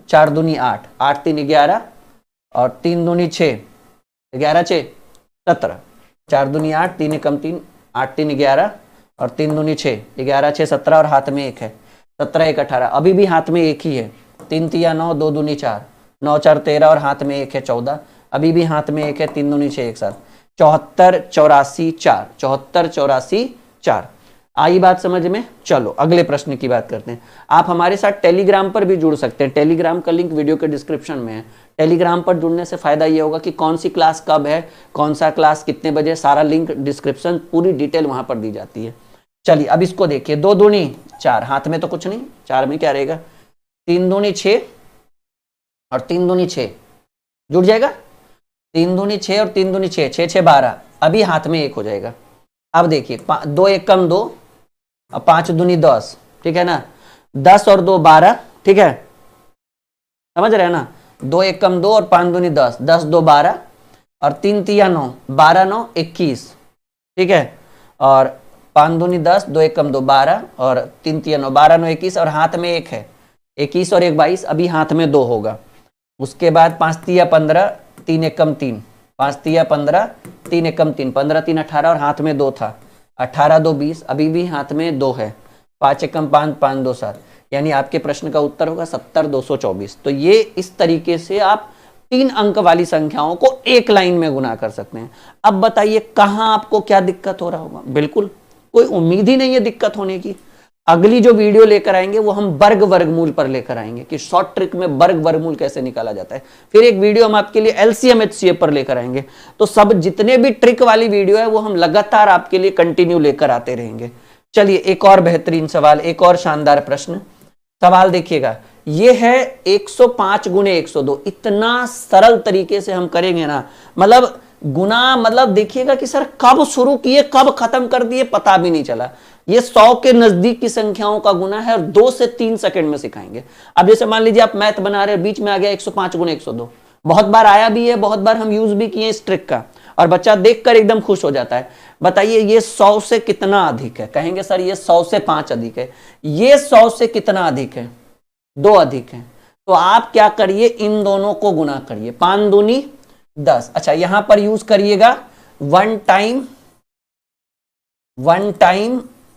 Speaker 1: 4 दूनी 8, 8 3 11 और 3 दूनी 6, 11 6 17, 4 दूनी 8, 3 एकम 3, 8 3 11 और 3 दूनी 6, 11 6 17 और हाथ में 1 है, 17 1 18, अभी भी हाथ में 1 ही है, 3 तिया 9, 2 दूनी 4, 9 4 13 और हाथ में 1 है 14, अभी भी हाथ में 1 है, 3 दूनी 6 एक साथ, 74 84 4, 74 84 4। आई बात समझ में? चलो अगले प्रश्न की बात करते हैं। आप हमारे साथ टेलीग्राम पर भी जुड़ सकते हैं, टेलीग्राम का लिंक वीडियो के डिस्क्रिप्शन में है। टेलीग्राम पर जुड़ने से फायदा ये होगा कि कौन सी क्लास कब है, कौन सा क्लास कितने बजे, सारा लिंक डिस्क्रिप्शन पूरी डिटेल वहां पर दी जाती है। चलिए अब इसको देखिए, 2 दूनी 4, हाथ में तो कुछ नहीं, 4 में क्या रहेगा, 3 दूनी 6 और 3 दूनी 6 जुड़ जाएगा, 3 दूनी 6 और 3 दूनी 6, 6 6 12, अभी हाथ में 1 हो जाएगा। अब देखिए 2 एकम 2 और 5 दूनी 10, ठीक है ना, 10 और 2 12, ठीक है, समझ रहे हैं ना, 2 एकम 2 और 5 दूनी 10, 10 2 12 और 3 तिया 9, 12 9 21, ठीक है, और 5 दूनी 10, 2 एकम 2 12 और 3 तिया 9, 12 9 21 और हाथ में 1 है, 21 और 1 22, अभी हाथ में 2 होगा। उसके बाद 5 तिया 15, 3 एकम 3, 5 तिया 15, 3 एकम 3, 15 3 18 और हाथ में 2 था, 18 2 20, अभी भी हाथ में 2 है, 5 एकम 5 5 2 7, यानी आपके प्रश्न का उत्तर होगा 70 224। तो ये इस तरीके से आप 3 अंक वाली संख्याओं को एक लाइन में गुना कर सकते हैं। अब बताइए कहां आपको क्या दिक्कत हो रहा होगा? बिल्कुल कोई उम्मीद ही नहीं है दिक्कत होने की। अगली जो वीडियो लेकर आएंगे वो हम वर्ग वर्गमूल पर लेकर आएंगे कि शॉर्ट ट्रिक में वर्ग वर्गमूल कैसे निकाला जाता है। फिर एक वीडियो हम आपके लिए एलसीएम एचसीएफ पर लेकर आएंगे। तो सब जितने भी ट्रिक वाली वीडियो है वो हम लगातार आपके लिए कंटिन्यू लेकर आते रहेंगे। चलिए एक और बेहतरीन सवाल, एक और शानदार प्रश्न। सवाल देखिएगा, ये है 105 गुणे 102। इतना सरल तरीके से हम करेंगे ना, मतलब गुना, मतलब देखिएगा कि सर कब शुरू किए कब खत्म कर दिए पता भी नहीं चला। ये 100 के नजदीक की संख्याओं का गुना है और 2 से 3 सेकंड में सिखाएंगे। अब जैसे मान लीजिए आप मैथ बना रहे हैं, बीच में आ गया 105 गुणे 102, बहुत बार आया भी है, बहुत बार हम यूज भी किए इस ट्रिक का, और बच्चा देखकर एकदम खुश हो जाता है। बताइए ये 100 से कितना अधिक है? कहेंगे सर ये 100 से 5 अधिक है। ये 100 से कितना अधिक है? 2 अधिक है। तो आप क्या करिए, इन दोनों को गुना करिए, 5 दूनी 10। अच्छा यहां पर यूज करिएगा वन टाइम,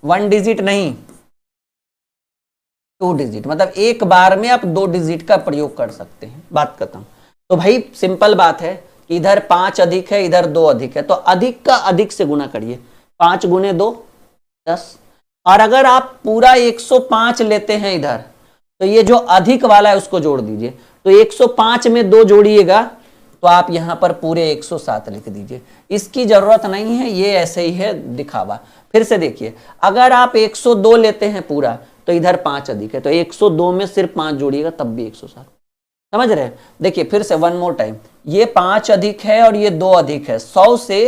Speaker 1: वन डिजिट नहीं 2 डिजिट, मतलब एक बार में आप 2 डिजिट का प्रयोग कर सकते हैं, बात खत्म। तो भाई सिंपल बात है कि इधर 5 अधिक है, इधर 2 अधिक है, तो अधिक का अधिक से गुना करिए, 5 गुने 2 10। और अगर आप पूरा 105 लेते हैं इधर, तो ये जो अधिक वाला है उसको जोड़ दीजिए। तो 105 में 2 जोड़िएगा तो आप यहां पर पूरे 107 लिख दीजिए। इसकी जरूरत नहीं है, ये ऐसे ही है दिखावा। फिर से देखिए, अगर आप 102 लेते हैं पूरा तो इधर 5 अधिक है, तो 102 में सिर्फ 5 जोड़िएगा तब भी 107। समझ रहे हैं? देखिए फिर से वन मोर टाइम, ये 5 अधिक है और ये 2 अधिक है, 100 से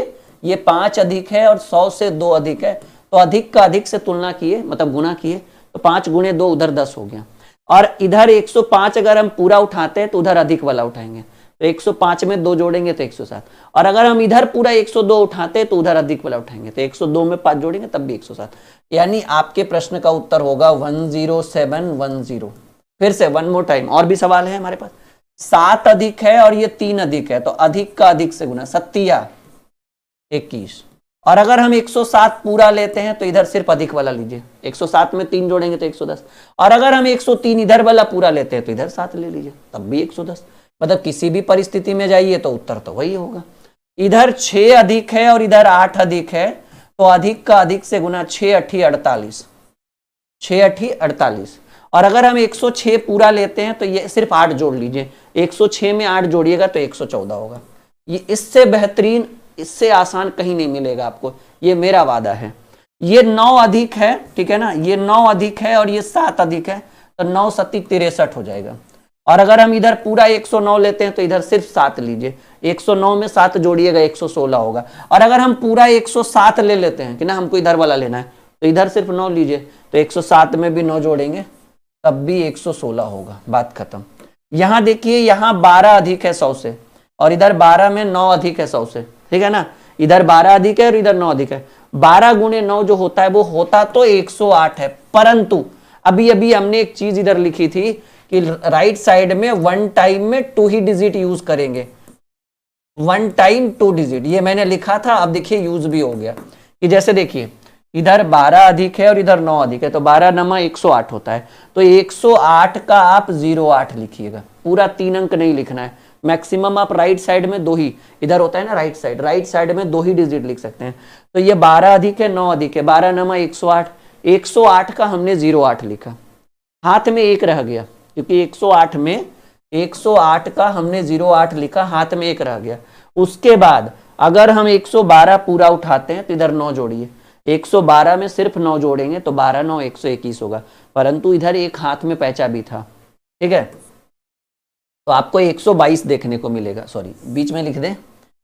Speaker 1: ये 5 अधिक है और 100 से 2 अधिक है, तो अधिक का अधिक से तुलना किए, मतलब गुना किए, तो 5 गुने 2 उधर 10 हो गया। और इधर 105 अगर हम पूरा उठाते हैं तो उधर अधिक वाला उठाएंगे, तो 105 में 2 जोड़ेंगे तो 107। और अगर हम इधर पूरा 102 उठाते हैं तो उधर अधिक वाला उठाएंगे, तो 102 में 5 जोड़ेंगे तब भी 107। यानी आपके प्रश्न का उत्तर होगा 10710। फिर से वन मोर टाइम, और भी सवाल है हमारे पास। 7 अधिक है और ये 3 अधिक है, तो अधिक का अधिक से गुना, 7 21। और अगर हम 107 पूरा लेते हैं तो इधर सिर्फ अधिक वाला लीजिए, 107 में 3 जोड़ेंगे तो 110। और अगर हम 103 इधर वाला पूरा लेते हैं तो इधर 7 ले लीजिए तब भी 110। मतलब किसी भी परिस्थिति में जाइए तो उत्तर तो वही होगा। इधर 6 अधिक है और इधर 8 अधिक है, तो अधिक का अधिक से गुना, 6 8 48, 6 8 48। और अगर हम 106 पूरा लेते हैं तो ये सिर्फ 8 जोड़ लीजिए, 106 में 8 जोड़िएगा तो 114 होगा। ये इससे बेहतरीन, इससे आसान कहीं नहीं मिलेगा आपको, ये मेरा वादा है। ये 9 अधिक है, ठीक है ना, ये 9 अधिक है और ये 7 अधिक है, तो 9 सत्ती 63 हो जाएगा। और अगर हम इधर पूरा 109 लेते हैं तो इधर सिर्फ 7 लीजिए, 109 में 7 जोड़िएगा 116 होगा। और अगर हम पूरा 107 ले लेते हैं कि ना हमको इधर वाला लेना है, तो इधर सिर्फ 9 लीजिए, तो 107 में भी 9 जोड़ेंगे तब भी 116 होगा, बात खत्म। यहां देखिए, यहां 12 अधिक है 100 से, और इधर 12 में 9 अधिक है 100 से, ठीक है ना, इधर 12 अधिक है और इधर 9 अधिक है। 12 गुणे 9 जो होता है वो होता तो 108 है, परंतु अभी अभी हमने एक चीज इधर लिखी थी कि राइट साइड में 1 टाइम में 2 ही डिजिट यूज करेंगे, 1 टाइम 2 डिजिट, ये मैंने लिखा था। अब देखिए यूज भी हो गया कि जैसे देखिए इधर 12 अधिक है और इधर 9 अधिक है, तो 12 नमा 108 होता है, तो 108 का आप 08 लिखिएगा, पूरा 3 अंक नहीं लिखना है। मैक्सिमम आप राइट साइड में 2 ही, इधर होता है ना राइट साइड में 2 ही डिजिट लिख सकते हैं। तो ये 12 अधिक है 9 अधिक है, 12 नमा 108, 108 का हमने 08 लिखा, हाथ में 1 रह गया, क्योंकि 108 में 108 का हमने 08 लिखा, हाथ में 1 रह गया। उसके बाद अगर हम 112 पूरा उठाते हैं तो इधर 9 जोड़िए, 112 में सिर्फ 9 जोड़ेंगे तो 12 9 121 होगा, परंतु इधर एक हाथ में पैंचा भी था, ठीक है, तो आपको 122 देखने को मिलेगा। सॉरी, बीच में लिख दें,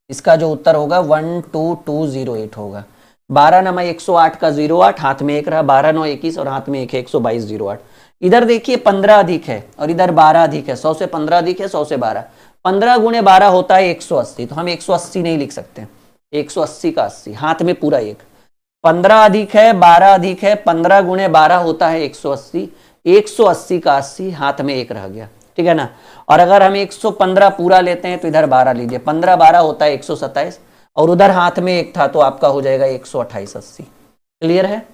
Speaker 1: इसका जो उत्तर होगा 12208 होगा। 12 नमा 108 का 08, हाथ में 1 रहा, 12 9 21 और हाथ में 1 है, 122 08। इधर देखिए 15 अधिक है और इधर 12 अधिक है, 100 से 15 अधिक है, 100 से 12, 15 गुणे 12 होता है 180, तो हम 180 नहीं लिख सकते, 180 का 80, हाथ में पूरा 1, 15 अधिक है 12 अधिक है, 15 गुणे 12 होता है 180, 180 का 80, हाथ में 1 रह गया, ठीक है ना। और अगर हम 115 पूरा लेते हैं तो इधर 12 लीजिए, 15 12 होता है 127, और उधर हाथ में 1 था तो आपका हो जाएगा 128 80। क्लियर है?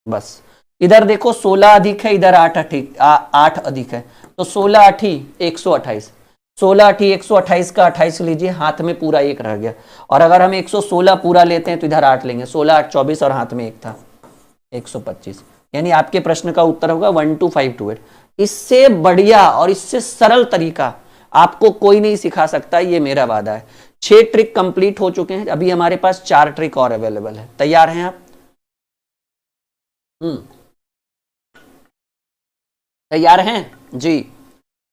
Speaker 1: बस इधर देखो 16 अधिक है, इधर 8 अधिक है, तो 16 8 128, 16 8 128 का 28 लीजिए, हाथ में पूरा 1 रह गया। और अगर हम 116 पूरा लेते हैं तो इधर 8 लेंगे, 16 8 24 और हाथ में 1 था 125, यानी आपके प्रश्न का उत्तर होगा 12528। इससे बढ़िया और इससे सरल तरीका आपको कोई नहीं सिखा सकता, ये मेरा वादा है। 6 ट्रिक कंप्लीट हो चुके हैं, अभी हमारे पास 4 ट्रिक और अवेलेबल है। तैयार हैं आप? तैयार हैं जी?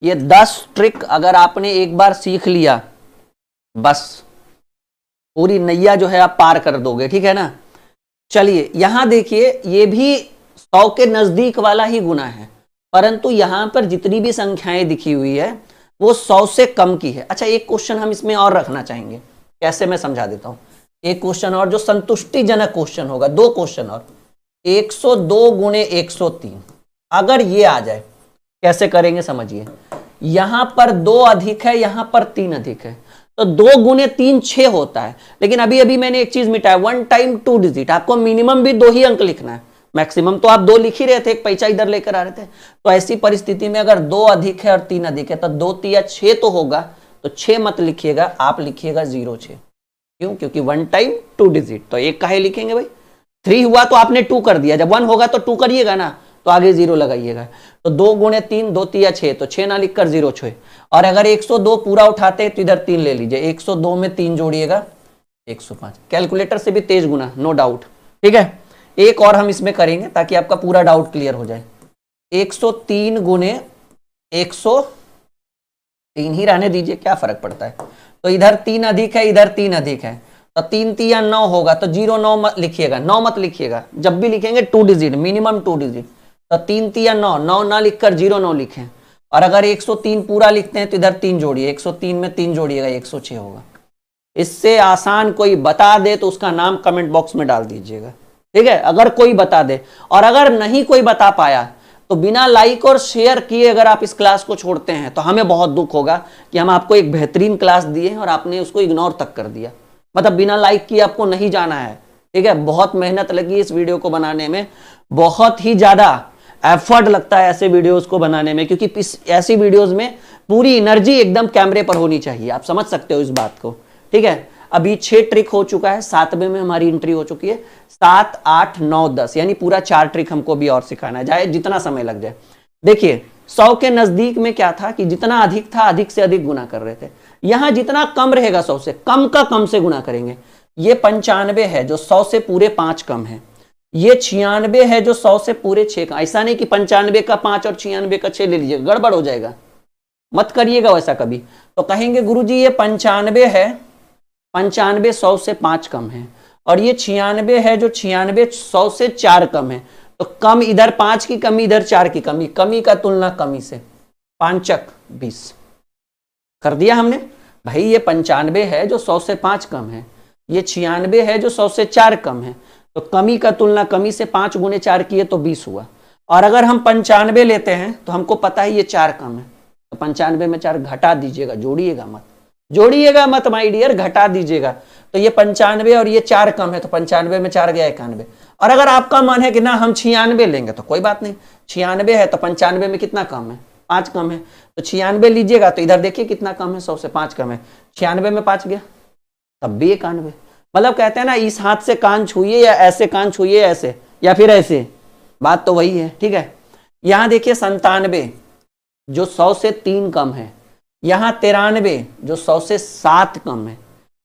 Speaker 1: ये 10 ट्रिक अगर आपने एक बार सीख लिया, बस पूरी नैया जो है आप पार कर दोगे, ठीक है ना। चलिए यहां देखिए, ये भी 100 के नजदीक वाला ही गुना है, परंतु यहां पर जितनी भी संख्याएं दिखी हुई है वो 100 से कम की है। अच्छा, एक क्वेश्चन हम इसमें और रखना चाहेंगे, कैसे मैं समझा देता हूं। एक क्वेश्चन और जो संतुष्टिजनक क्वेश्चन होगा, 2 क्वेश्चन और, 102 गुणे 103 अगर ये आ जाए, कैसे करेंगे समझिए। यहां पर 2 अधिक है, यहां पर 3 अधिक है, तो 2 गुणे 3 6 होता है, लेकिन अभी अभी मैंने एक चीज मिटाया, 1 टाइम 2 डिजिट, आपको मिनिमम भी 2 ही अंक लिखना है, मैक्सिमम तो आप 2 लिख ही रहे थे, एक पैसा इधर लेकर आ रहे थे। तो ऐसी परिस्थिति में अगर 2 अधिक है और 3 अधिक है तो 2 3 6 तो होगा, तो 6 मत लिखिएगा, आप लिखिएगा 06। क्यों? क्योंकि 1 टाइम 2 डिजिट, तो एक काहे लिखेंगे भाई, 3 हुआ तो आपने 2 कर दिया, जब 1 होगा तो 2 करिएगा ना, तो आगे 0 लगाइएगा। तो 2 गुणे 3, 2 3 6, तो 6 ना लिखकर 0 6। और अगर 102 पूरा उठाते हैं तो इधर 3 ले लीजिए, 102 में 3 जोड़िएगा 105। कैलकुलेटर से भी तेज गुना, नो डाउट, ठीक है। एक और हम इसमें करेंगे ताकि आपका पूरा डाउट क्लियर हो जाए। 103 गुणे 103 ही रहने दीजिए, क्या फर्क पड़ता है। तो इधर 3 अधिक है, इधर 3 अधिक है, तो 3 3 9 होगा, तो 0 9 मत लिखिएगा, 9 मत लिखिएगा, जब भी लिखेंगे 2 डिजिट, मिनिमम 2 डिजिट। तो 3 3 9, 9 ना लिखकर 0 9 लिखें। और अगर 103 पूरा लिखते हैं तो इधर 3 जोड़िए, 103 में 3 जोड़िएगा 106 होगा। इससे आसान कोई बता दे तो उसका नाम कमेंट बॉक्स में डाल दीजिएगा, ठीक है, अगर कोई बता दे। और अगर नहीं कोई बता पाया तो बिना लाइक और शेयर किए अगर आप इस क्लास को छोड़ते हैं तो हमें बहुत दुख होगा कि हम आपको एक बेहतरीन क्लास दिए हैं और आपने उसको इग्नोर तक कर दिया, मतलब बिना लाइक किए आपको नहीं जाना है, ठीक है। बहुत मेहनत लगी इस वीडियो को बनाने में, बहुत ही ज्यादा एफर्ट लगता है ऐसे वीडियोस को बनाने में, क्योंकि ऐसी वीडियोस में पूरी एनर्जी एकदम कैमरे पर होनी चाहिए, आप समझ सकते हो इस बात को, ठीक है। अभी 6 ट्रिक हो चुका है, 7वें में हमारी एंट्री हो चुकी है। 7, 8, 9, 10 यानी पूरा 4 ट्रिक हमको भी और सिखाना है, चाहे जितना समय लग जाए। देखिए 100 के नजदीक में क्या था कि जितना अधिक था अधिक से अधिक गुना कर रहे थे। यहां जितना कम रहेगा 100 से कम का कम से गुना करेंगे। ये 95 है जो 100 से पूरे 5 कम है। ये 96 है जो 100 से पूरे 6 कम। ऐसा नहीं कि 95 का 5 और 96 का 6 ले लीजिएगा, गड़बड़ हो जाएगा, मत करिएगा वैसा कभी। तो कहेंगे गुरुजी ये 95 है, 95 100 से 5 कम है, और ये 96 है जो 96 100 से 4 कम है। तो कम इधर 5 की कमी, इधर 4 की कमी, कमी का तुलना कमी से, 5 20 कर दिया हमने। भाई ये 95 है जो 100 से 5 कम है, ये 96 है जो 100 से 4 कम है, तो कमी का तुलना कमी से 5 गुने 4 किए तो 20 हुआ। और अगर हम 95 लेते हैं तो हमको पता है ये 4 कम है, तो 95 में 4 घटा दीजिएगा, जोड़िएगा मत, जोड़िएगा मत माय डियर, घटा दीजिएगा। तो ये 95 और ये 4 कम है, तो 95 में 4 गया 91। और अगर आपका मन है कि ना हम 96 लेंगे तो कोई बात नहीं, 96 है तो 95 में कितना कम है, 5 कम है, तो 96 लीजिएगा। तो इधर देखिए कितना कम है, 100 से 5 कम है, 96 में 5 गया तब भी 91। मतलब कहते हैं ना इस हाथ से कान छुइए या ऐसे कान छुइए, ऐसे या फिर ऐसे, बात तो वही है। ठीक है, यहां देखिए 97 जो 100 से 3 कम है, यहां 93 जो 100 से 7 कम है,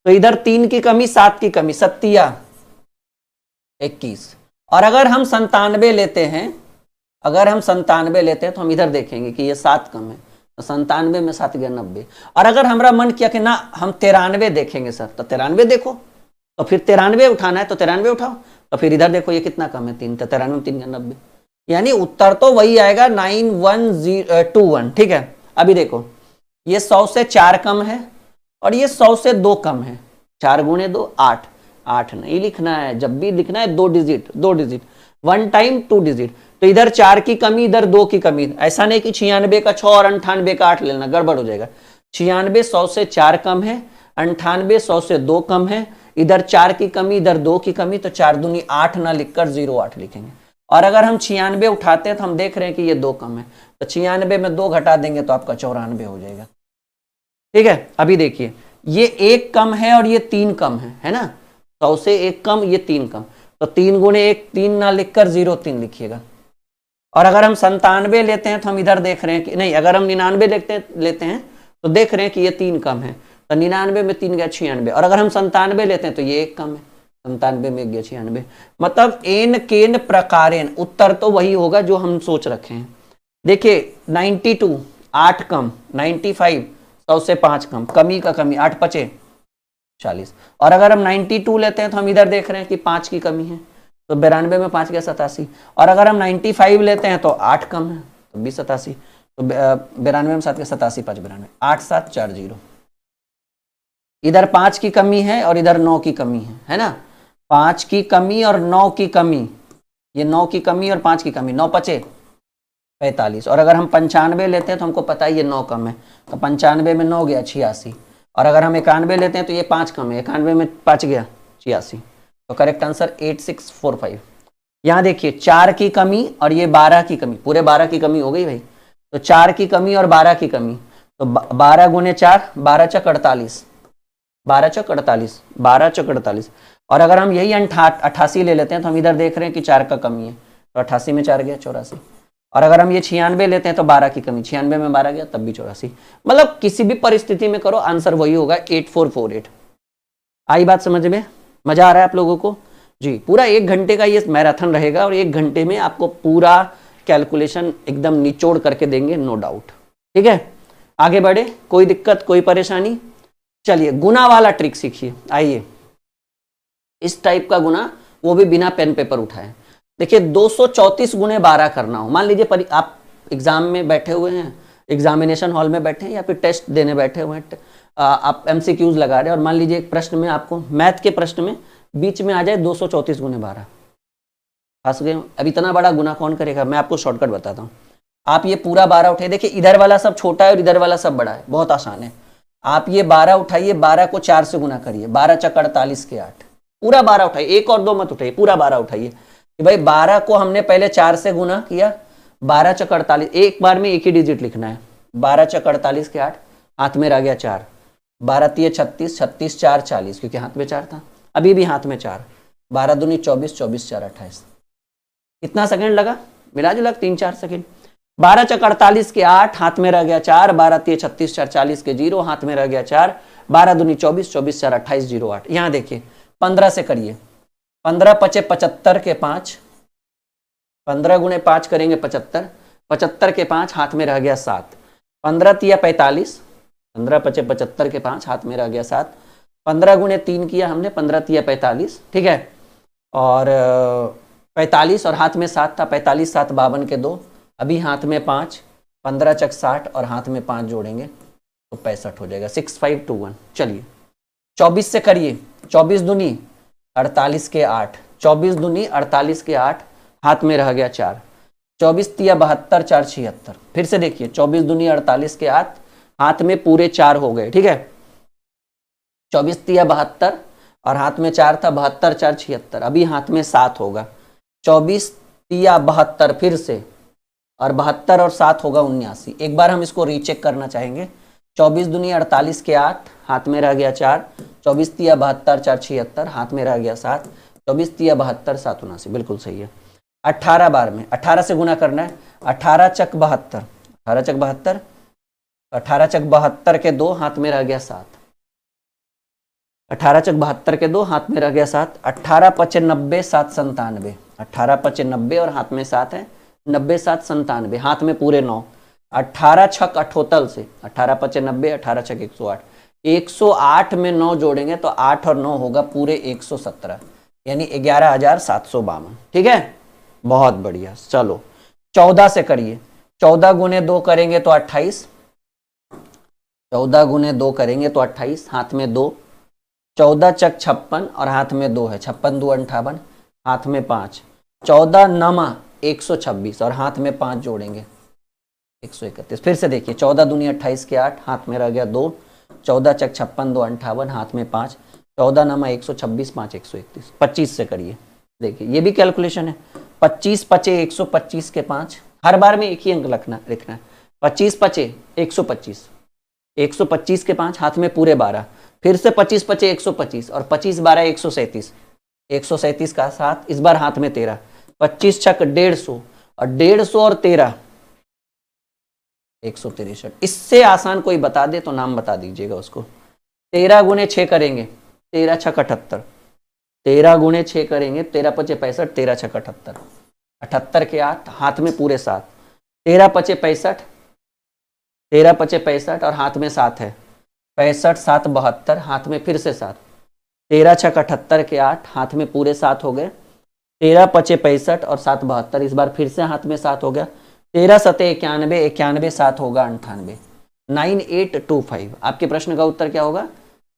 Speaker 1: तो इधर 3 की कमी 7 की कमी, 7 21। और अगर हम 97 लेते हैं, अगर हम 97 लेते हैं तो हम इधर देखेंगे कि ये 7 कम है, तो 97 में 7 गया 90। और अगर हमारा मन किया कि ना हम 93 देखेंगे सर, तो 93 देखो, तो फिर 93 उठाना है तो 93 उठाओ, तो फिर इधर देखो ये कितना कम है 3, तो 93 3 गया 90, यानी उत्तर तो वही आएगा 91021। ठीक है, अभी देखो ये 100 से 4 कम है और ये 100 से 2 कम है, 4 गुणे 2 8, 8 नहीं लिखना है, जब भी लिखना है 2 डिजिट, 2 डिजिट, 1 टाइम 2 डिजिट। तो इधर 4 की कमी, इधर 2 की कमी, ऐसा नहीं कि 96 का 6 और 98 का 8 लेना, गड़बड़ हो जाएगा। 96 100 से 4 कम है, 98 100 से 2 कम है, इधर 4 की कमी, इधर 2 की कमी, तो 4 दूनी 8 ना लिखकर 08 लिखेंगे। और अगर हम 96 उठाते हैं तो हम देख रहे हैं कि ये 2 कम है, तो 96 में 2 घटा देंगे तो आपका 94 हो जाएगा। ठीक है, अभी देखिए ये 1 कम है और ये 3 कम है ना, 100 से 1 कम, ये 3 कम, तो 3 गुणे 1 3 ना लिखकर 03 लिखिएगा। और अगर हम 97 लेते हैं तो हम इधर देख रहे हैं कि नहीं, अगर हम 99 लेते हैं तो देख रहे हैं कि ये 3 कम है, तो 99 में 3 गया 96। और अगर हम 97 लेते हैं तो ये 1 कम है, 97 में 1 गया 96। मतलब एन केन प्रकारेण, उत्तर तो वही होगा जो हम सोच रखे हैं। देखिए 92 8 कम, 95 100 से 5 कम, कमी का कमी, 8 5 40। और अगर हम 92 लेते हैं तो हम इधर देख रहे हैं कि 5 की कमी है, तो 92 में 5 गया 87। और अगर हम 95 लेते हैं तो 8 कम है, तो 20 87, तो 92 में 7 गया 87 5 92, 8 7 4 0। इधर 5 की कमी है और इधर 9 की कमी है ना, 5 की कमी और 9 की कमी, ये 9 की कमी और 5 की कमी, 9 5 45। और अगर हम 95 लेते हैं तो हमको पता है ये 9 कम है, तो 95 में 9 गया 86। और अगर हम 91 लेते हैं तो ये 5 कम है, 91 में 5 गया 86, तो करेक्ट आंसर 8645। यहाँ देखिए 4 की कमी और ये 12 की कमी, पूरे 12 की कमी हो गई भाई, तो 4 की कमी और 12 की कमी, तो 12 गुने 4 12 चक 48, 12 चक 48, 12 चक 48। और अगर हम यही 88 ले लेते हैं तो हम इधर देख रहे हैं कि 4 का कमी है, तो 88 में 4 गया 84। और अगर हम ये 96 लेते हैं तो 12 की कमी, 96 में 12 गया तब भी 84। मतलब किसी भी परिस्थिति में करो आंसर वही होगा 8448। आई बात समझ में, मजा आ रहा है आप लोगों को जी। पूरा 1 घंटे का ये मैराथन रहेगा और 1 घंटे में आपको पूरा कैलकुलेशन एकदम निचोड़ करके देंगे, नो डाउट। ठीक है, आगे बढ़े, कोई दिक्कत कोई परेशानी? चलिए गुना वाला ट्रिक सीखिए। आइए इस टाइप का गुना, वो भी बिना पेन पेपर उठाए। देखिए 234 गुने 12 करना हो, मान लीजिए आप एग्जाम में बैठे हुए हैं, एग्जामिनेशन हॉल में बैठे हैं या फिर टेस्ट देने बैठे हुए हैं, आप MCQs लगा रहे हैं और मान लीजिए एक प्रश्न में आपको मैथ के प्रश्न में बीच में आ जाए 234 गुने 12, फंस गए। अब इतना बड़ा गुना कौन करेगा? मैं आपको शॉर्टकट बताता हूँ। आप ये पूरा 12 उठाइए, देखिए इधर वाला सब छोटा है और इधर वाला सब बड़ा है, बहुत आसान है। आप ये 12 उठाइए, 12 को 4 से गुना करिए, 12 चक 48 के 8, पूरा 12 उठाइए, 1 और 2 मत उठाइए, पूरा 12 उठाइए। भाई 12 को हमने पहले 4 से गुना किया, 12 चक 48, एक बार में एक ही डिजिट लिखना है, 12 चक 48 के 8, हाथ में रह गया 4, 12 तिये 36, 36 4 40, क्योंकि हाथ में 4 था, अभी भी हाथ में 4, 12 दूनी 24, 24 4 28। कितना सेकंड लगा? मिला जुला 3-4 सेकंड। 12 चक 48 के 8, हाथ में रह गया 4, 12 तिये 36 4 40 के 0, हाथ में रह गया 4, 12 दूनी 24, 24 4 28 0 8। यहाँ देखिए 15 से करिए, 15 पचे 75 के 5, 15 गुणे 5 करेंगे 75, 75 के 5, हाथ में रह गया 7, 15 तिया 45, 15 पचे 75 के 5, हाथ में रह गया 7, 15 गुणे 3 किया हमने, 15 तिया 45, ठीक है, और 45 और हाथ में 7 था, 45 7 52 के 2, अभी हाथ में 5, 15 चक 60 और हाथ में 5 जोड़ेंगे तो 65 हो जाएगा, 6521। चलिए 24 से करिए, 24 दूनी 48 के 8, 24 दूनी 48 के 8, हाथ में रह गया 4, 24 तिया 72 4 76। फिर से देखिए 24 दूनी 48 के 8, हाथ में पूरे 4 हो गए, ठीक है, 24 तिया 72 और हाथ में 4 था, 72 4 76, अभी हाथ में 7 होगा, 24 तिया 72 फिर से, और 72 और 7 होगा 79। एक बार हम इसको रीचेक करना चाहेंगे, 24 दूनी 48 के 8, हाथ में रह गया 4, 24 तिया 72 4 76, हाथ में रह गया 7, 24 तिया 72 7 79, बिल्कुल सही है। 18 बार में 18 से गुना करना है, 18 चक 72, 18 चक 72, 18 चक 72 के 2, हाथ में रह गया 7, 18 चक 72 के 2, हाथ में रह गया 7, 18 पचे 90 7 97, 18 पचे 90 और हाथ में 7 है, 90 7 97, हाथ में पूरे 9, 18 छक 78 से, 18 पचे 90, 18 छक 108, 108 में 9 जोड़ेंगे तो 8 और 9 होगा पूरे 117, यानी 11,752। ठीक है, बहुत बढ़िया। चलो 14 से करिए, 14 गुने 2 करेंगे तो 28, 14 गुने 2 करेंगे तो 28, हाथ में 2, 14 चक 56 और हाथ में 2 है, 56 2 58, हाथ में 5, 14 नमा 126 और हाथ में 5 जोड़ेंगे 131। फिर से देखिए 14 दूनी 28 के 8, हाथ में रह गया 2, 14 चक 56 2 58, हाथ में 5, 14 नमा 126 5 131। 25 से करिए, देखिए ये भी कैलकुलेशन है, 25 पचे 125 के 5, हर बार में एक ही अंक लिखना है, 25 पचे 125, 125 के 5, हाथ में पूरे 12, फिर से 25 पचे 125 और 25 12 137, 137 का 7, इस बार हाथ में 13, 25 छक 150 और 150 और 13 163। इससे आसान कोई बता दे तो नाम बता दीजिएगा उसको। 13 गुने 6 करेंगे, 13 छक 78, 13 गुने 6 करेंगे, 13 पचे 65, 13 छक 78, 78 के 8, हाथ में पूरे 7, 13 पचे 65, 13 पचे 65 और हाथ में 7 है, 65 7 72, हाथ में फिर से 7, 13 छक 78 के 8, हाथ में पूरे 7 हो गए, 13 पचे 65 और 7 72, इस बार फिर से हाथ में 7 हो गया, 13 सते 91, 91 7 होगा 98, 9825। आपके प्रश्न का उत्तर क्या होगा?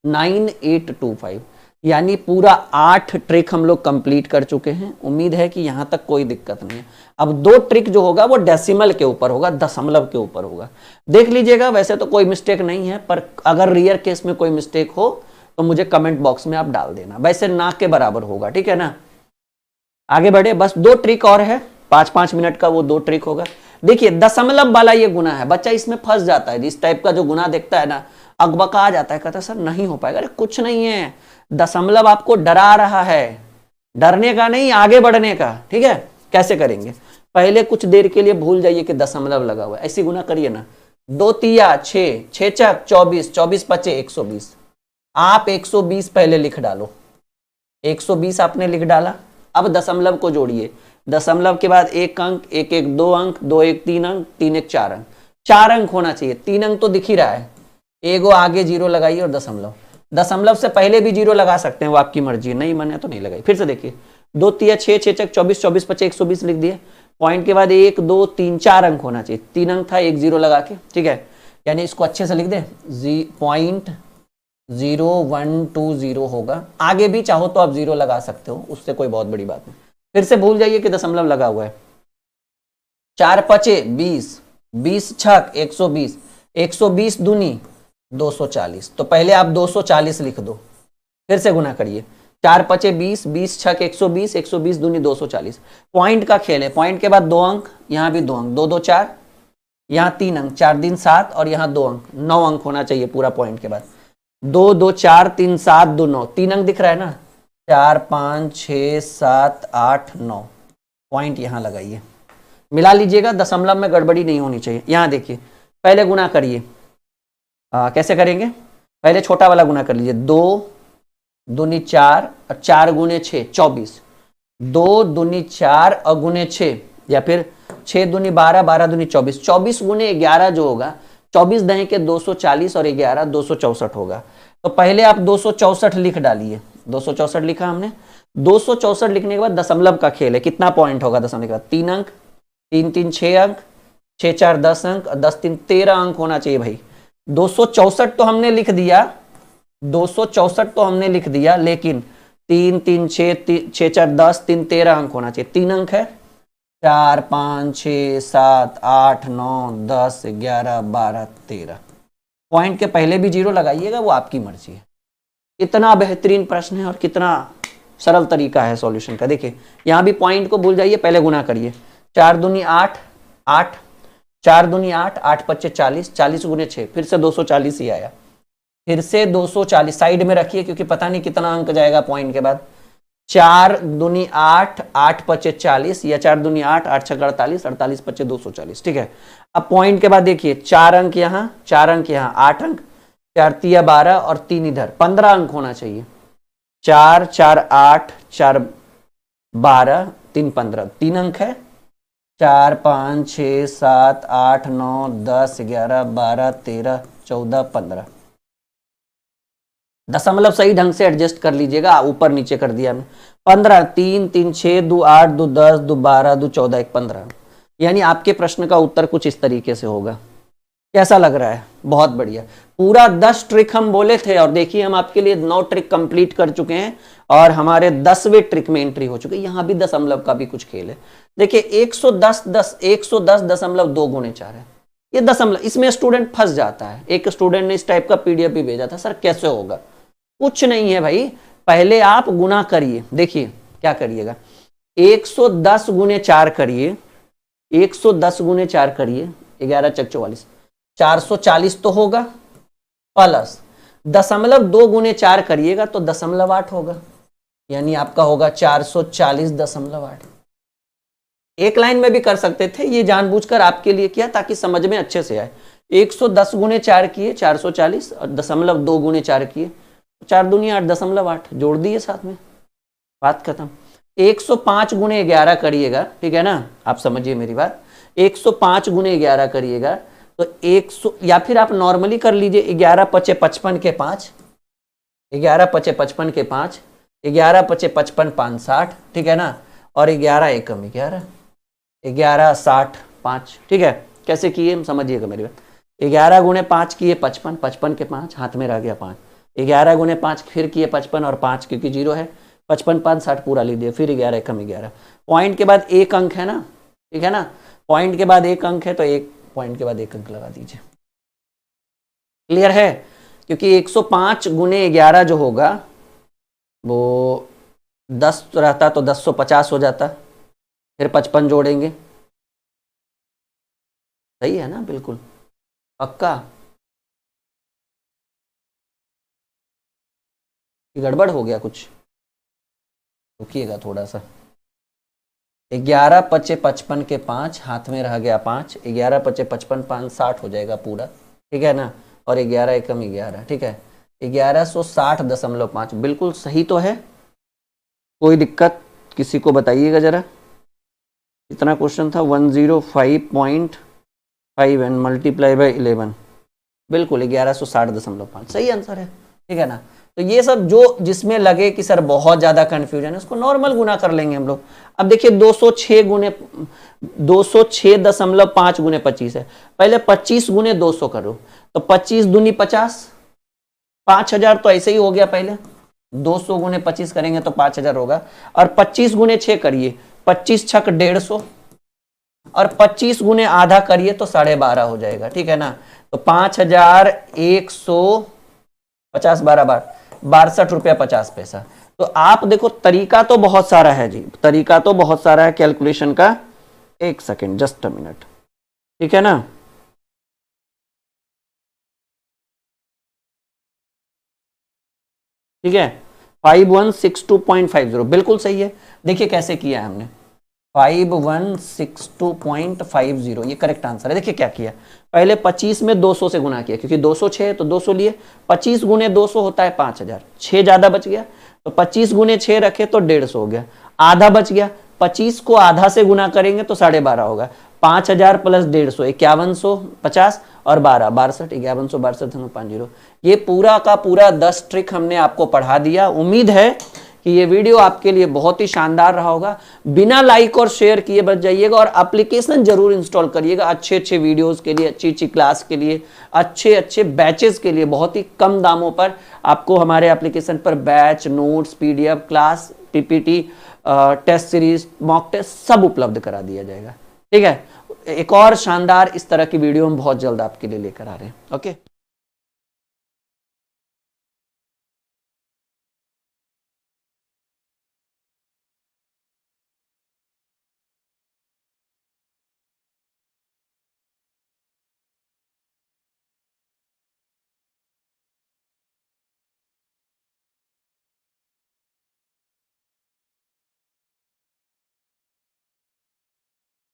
Speaker 1: 9825। यानी पूरा 8 ट्रिक हम लोग कंप्लीट कर चुके हैं। उम्मीद है कि यहां तक कोई दिक्कत नहीं है। अब 2 ट्रिक जो होगा वो डेसिमल के ऊपर होगा, दशमलव के ऊपर होगा, देख लीजिएगा। वैसे तो कोई मिस्टेक नहीं है, पर अगर रेयर केस में कोई मिस्टेक हो तो मुझे कमेंट बॉक्स में आप डाल देना। वैसे ना के बराबर होगा, ठीक है ना। आगे बढ़े, बस 2 ट्रिक और है, 5-5 मिनट का वो 2 ट्रिक होगा। देखिए दशमलव वाला ये गुना है, बच्चा इसमें फंस जाता है। इस टाइप का जो गुना देखता है ना, अकबका आ जाता है, कहता है सर नहीं हो पाएगा। अरे कुछ नहीं है, दशमलव आपको डरा रहा है, डरने का नहीं, आगे बढ़ने का। ठीक है, कैसे करेंगे? पहले कुछ देर के लिए भूल जाइए कि दशमलव लगा हुआ है, ऐसी गुना करिए ना। 2 तिया 6, 6 चक 24, 24 पचे 120। आप 120 पहले लिख डालो, 120 आपने लिख डाला। अब दशमलव को जोड़िए, दशमलव के बाद 1 अंक, 1 1 2 अंक, 2 1 3 अंक, 3 1 4 अंक, 4 अंक होना चाहिए। 3 अंक तो दिख ही रहा है, एगो आगे 0 लगाइए और दशमलव। दशमलव से पहले भी 0 लगा सकते हैं, वो आपकी मर्जी, नहीं मने तो नहीं लगाई। फिर से देखिए 2 तिया 6, 6 चक 24, 24 पचे 120 लिख दिए। पॉइंट के बाद 1 2 3 4 अंक होना चाहिए, 3 अंक था, 1 0 लगा के। ठीक है, यानी इसको अच्छे से लिख दे, 0.0120 होगा। आगे भी चाहो तो आप 0 लगा सकते हो, उससे कोई बहुत बड़ी बात नहीं। फिर से भूल जाइए कि दशमलव लगा हुआ है। 4 पचे 20, 20 छक 120, 120 दूनी 240। तो पहले आप 240 लिख दो, फिर से गुना करिए। 4 पचे 20, 20 छक 120, 120 दूनी 240। पॉइंट का खेल है, पॉइंट के बाद 2 अंक, यहाँ भी 2 अंक, 2 2 4, यहाँ 3 अंक, 4 दिन 7 और यहाँ 2 अंक, 9 अंक होना चाहिए पूरा पॉइंट के बाद। 2 2 4 3 7 2 9, 3 अंक दिख रहा है ना, 4 5 6 7 8 9, पॉइंट यहां लगाइए, मिला लीजिएगा, दशमलव में गड़बड़ी नहीं होनी चाहिए। यहां देखिए, पहले गुना करिए, कैसे करेंगे, पहले छोटा वाला गुना कर लीजिए, 2 दूनी 4 और 4 गुने 6 24, 2 दूनी 4 और गुने 6, या फिर 6 दूनी 12 12 दूनी 24, 24 गुने 11 जो होगा, 24 दही के 240 और 11 264 होगा। तो पहले आप 264 लिख डालिए, 264 लिखा हमने, 264 लिखने के बाद दशमलव का खेल है, कितना पॉइंट होगा दशमलव के बाद, 3 अंक, 3 3 6 अंक, 6 4 10 अंक और 10 3 13 अंक होना चाहिए भाई। 264 तो हमने लिख दिया, 264 तो हमने लिख दिया, लेकिन 3 3 6 6 4 10 3 13 अंक होना चाहिए, 3 अंक है, 4 5 6 7 8 9 10 11 12 13, पॉइंट के पहले भी जीरो लगाइएगा, वो आपकी मर्जी है। इतना बेहतरीन प्रश्न है और कितना सरल तरीका है सॉल्यूशन का। देखिए यहां भी पॉइंट को भूल जाइए, पहले गुना करिए, 4 दूनी 8 8, 4 दूनी 8 8 पच्चे 40, 40 गुने 6, फिर से 240 ही आया, फिर से 240 साइड में रखिए क्योंकि पता नहीं कितना अंक जाएगा पॉइंट के बाद। 4 दूनी 8 8 पच्चे 40, या 4 दूनी 8 8 छक 48 48 पच्चे 240, ठीक है। अब पॉइंट के बाद देखिए 4 अंक यहाँ, 4 अंक यहाँ, 8 अंक, 4 तिया 12 और 3 इधर, 15 अंक होना चाहिए, 4 4 8 4 12 3 15, 3 अंक है, 4 5 6 7 8 9 10 11 12 13 14 15, दशमलव सही ढंग से एडजस्ट कर लीजिएगा, ऊपर नीचे कर दिया हमने, 15 3 3 6 2 8 2 10 2 12 2 14 1 15, यानी आपके प्रश्न का उत्तर कुछ इस तरीके से होगा। कैसा लग रहा है, बहुत बढ़िया। पूरा 10 ट्रिक हम बोले थे और देखिए हम आपके लिए 9 ट्रिक कंप्लीट कर चुके हैं और हमारे 10वें ट्रिक में एंट्री हो चुकी है। यहां भी दशमलव का भी कुछ खेल है। देखिए 110.2 गुणे 4 है, ये दशमलव, इसमें स्टूडेंट फंस जाता है। एक स्टूडेंट ने इस टाइप का पीडीएफ भी भेजा था, सर कैसे होगा, कुछ नहीं है भाई, पहले आप गुना करिए। देखिए क्या करिएगा, 110 गुने 4 करिए, 110 गुने 4 करिए, 11 चक 44, 440 तो होगा, प्लस दशमलव 2 गुने 4 करिएगा तो दशमलव 8 होगा, यानी आपका होगा 440.8। एक लाइन में भी कर सकते थे, ये जानबूझकर आपके लिए किया ताकि समझ में अच्छे से आए। 110 गुने 4 किए 440 और दशमलव 2 गुने 4 किए 4 दूनी 8 दशमलव 8 जोड़ दिए साथ में, बात खत्म। 105 गुने 11 करिएगा, ठीक है ना, आप समझिए मेरी बात, 105 गुने 11 करिएगा तो 100, या फिर आप नॉर्मली कर लीजिए, 11 पचे 55 के 5, 11 पचे 55 के 5, 11 पचे 55 5 60, ठीक है ना, और 11 एकम 11 11 60 5, ठीक है। कैसे किए समझिएगा मेरी बात, 11 गुने 5 किए 55, 55 के 5 हाथ में रह गया 5, 11 गुने 5 फिर किए 55 और 5 क्योंकि जीरो है, 55 5 60 पूरा लीजिए, फिर 11 एकम 11, पॉइंट के बाद एक अंक है ना, ठीक है ना, पॉइंट के बाद एक अंक है तो एक पॉइंट के बाद एक अंक लगा दीजिए। क्लियर है, क्योंकि 105 गुने 11 जो होगा वो 10 रहता तो 1050 हो जाता, फिर 55 जोड़ेंगे, सही है ना, बिल्कुल पक्का, गड़बड़ हो गया कुछ, रुकिएगा थोड़ा सा। 11 पचे 55 के 5 हाथ में रह गया 5, 11 पचे 55 5 60 हो जाएगा पूरा, ठीक है ना, और 11 एकम 11, ठीक है, 1160.5 बिल्कुल सही तो है। कोई दिक्कत किसी को बताइएगा जरा, इतना क्वेश्चन था 105.5 एंड मल्टीप्लाई बाई 11, बिल्कुल 1160.5 सही आंसर है, ठीक है ना। तो ये सब जो जिसमें लगे कि सर बहुत ज्यादा कंफ्यूजन है उसको नॉर्मल गुना कर लेंगे हम लोग। अब देखिए 206.5 गुने 25 है, पहले 25 गुने 200 करो तो 25 दूनी 50, 5000 तो ऐसे ही हो गया, पहले 200 गुने 25 करेंगे तो 5000 होगा, और 25 गुने 6 करिए, 25 छक 150 और 25 गुने आधा करिए तो 12.5 हो जाएगा, ठीक है ना। तो 5150 12 बार 62 रुपया 50 पैसा। तो आप देखो तरीका तो बहुत सारा है जी, तरीका तो बहुत सारा है कैलकुलेशन का। एक सेकेंड, जस्ट अ मिनट, ठीक है ना। ठीक है, 5162.50 बिल्कुल सही है। देखिए कैसे किया है हमने, 5162.50 ये करेक्ट आंसर है। देखिए क्या किया, पहले 25 में 200 से गुना किया, क्योंकि 206 है तो 200 लिए, 25 गुने 200 होता है 5000, 6 ज्यादा बच गया तो 25 गुने 6 रखे तो 150 हो गया, आधा बच गया, 25 को आधा से गुना करेंगे तो 12.5 होगा, 5000 प्लस 150 5150 और 12 62 5162 ये पूरा का पूरा 10 ट्रिक हमने आपको पढ़ा दिया। उम्मीद है कि ये वीडियो आपके लिए बहुत ही शानदार रहा होगा। बिना लाइक और शेयर किए बच जाइएगा और एप्लीकेशन जरूर इंस्टॉल करिएगा अच्छे अच्छे वीडियोस के लिए, अच्छी अच्छी क्लास के लिए, अच्छे अच्छे बैचेस के लिए। बहुत ही कम दामों पर आपको हमारे एप्लीकेशन पर batch, notes, PDF, class, PPT, test series, mock test सब उपलब्ध करा दिया जाएगा। ठीक है, एक और शानदार इस तरह की वीडियो हम बहुत जल्द आपके लिए लेकर आ रहे हैं। ओके।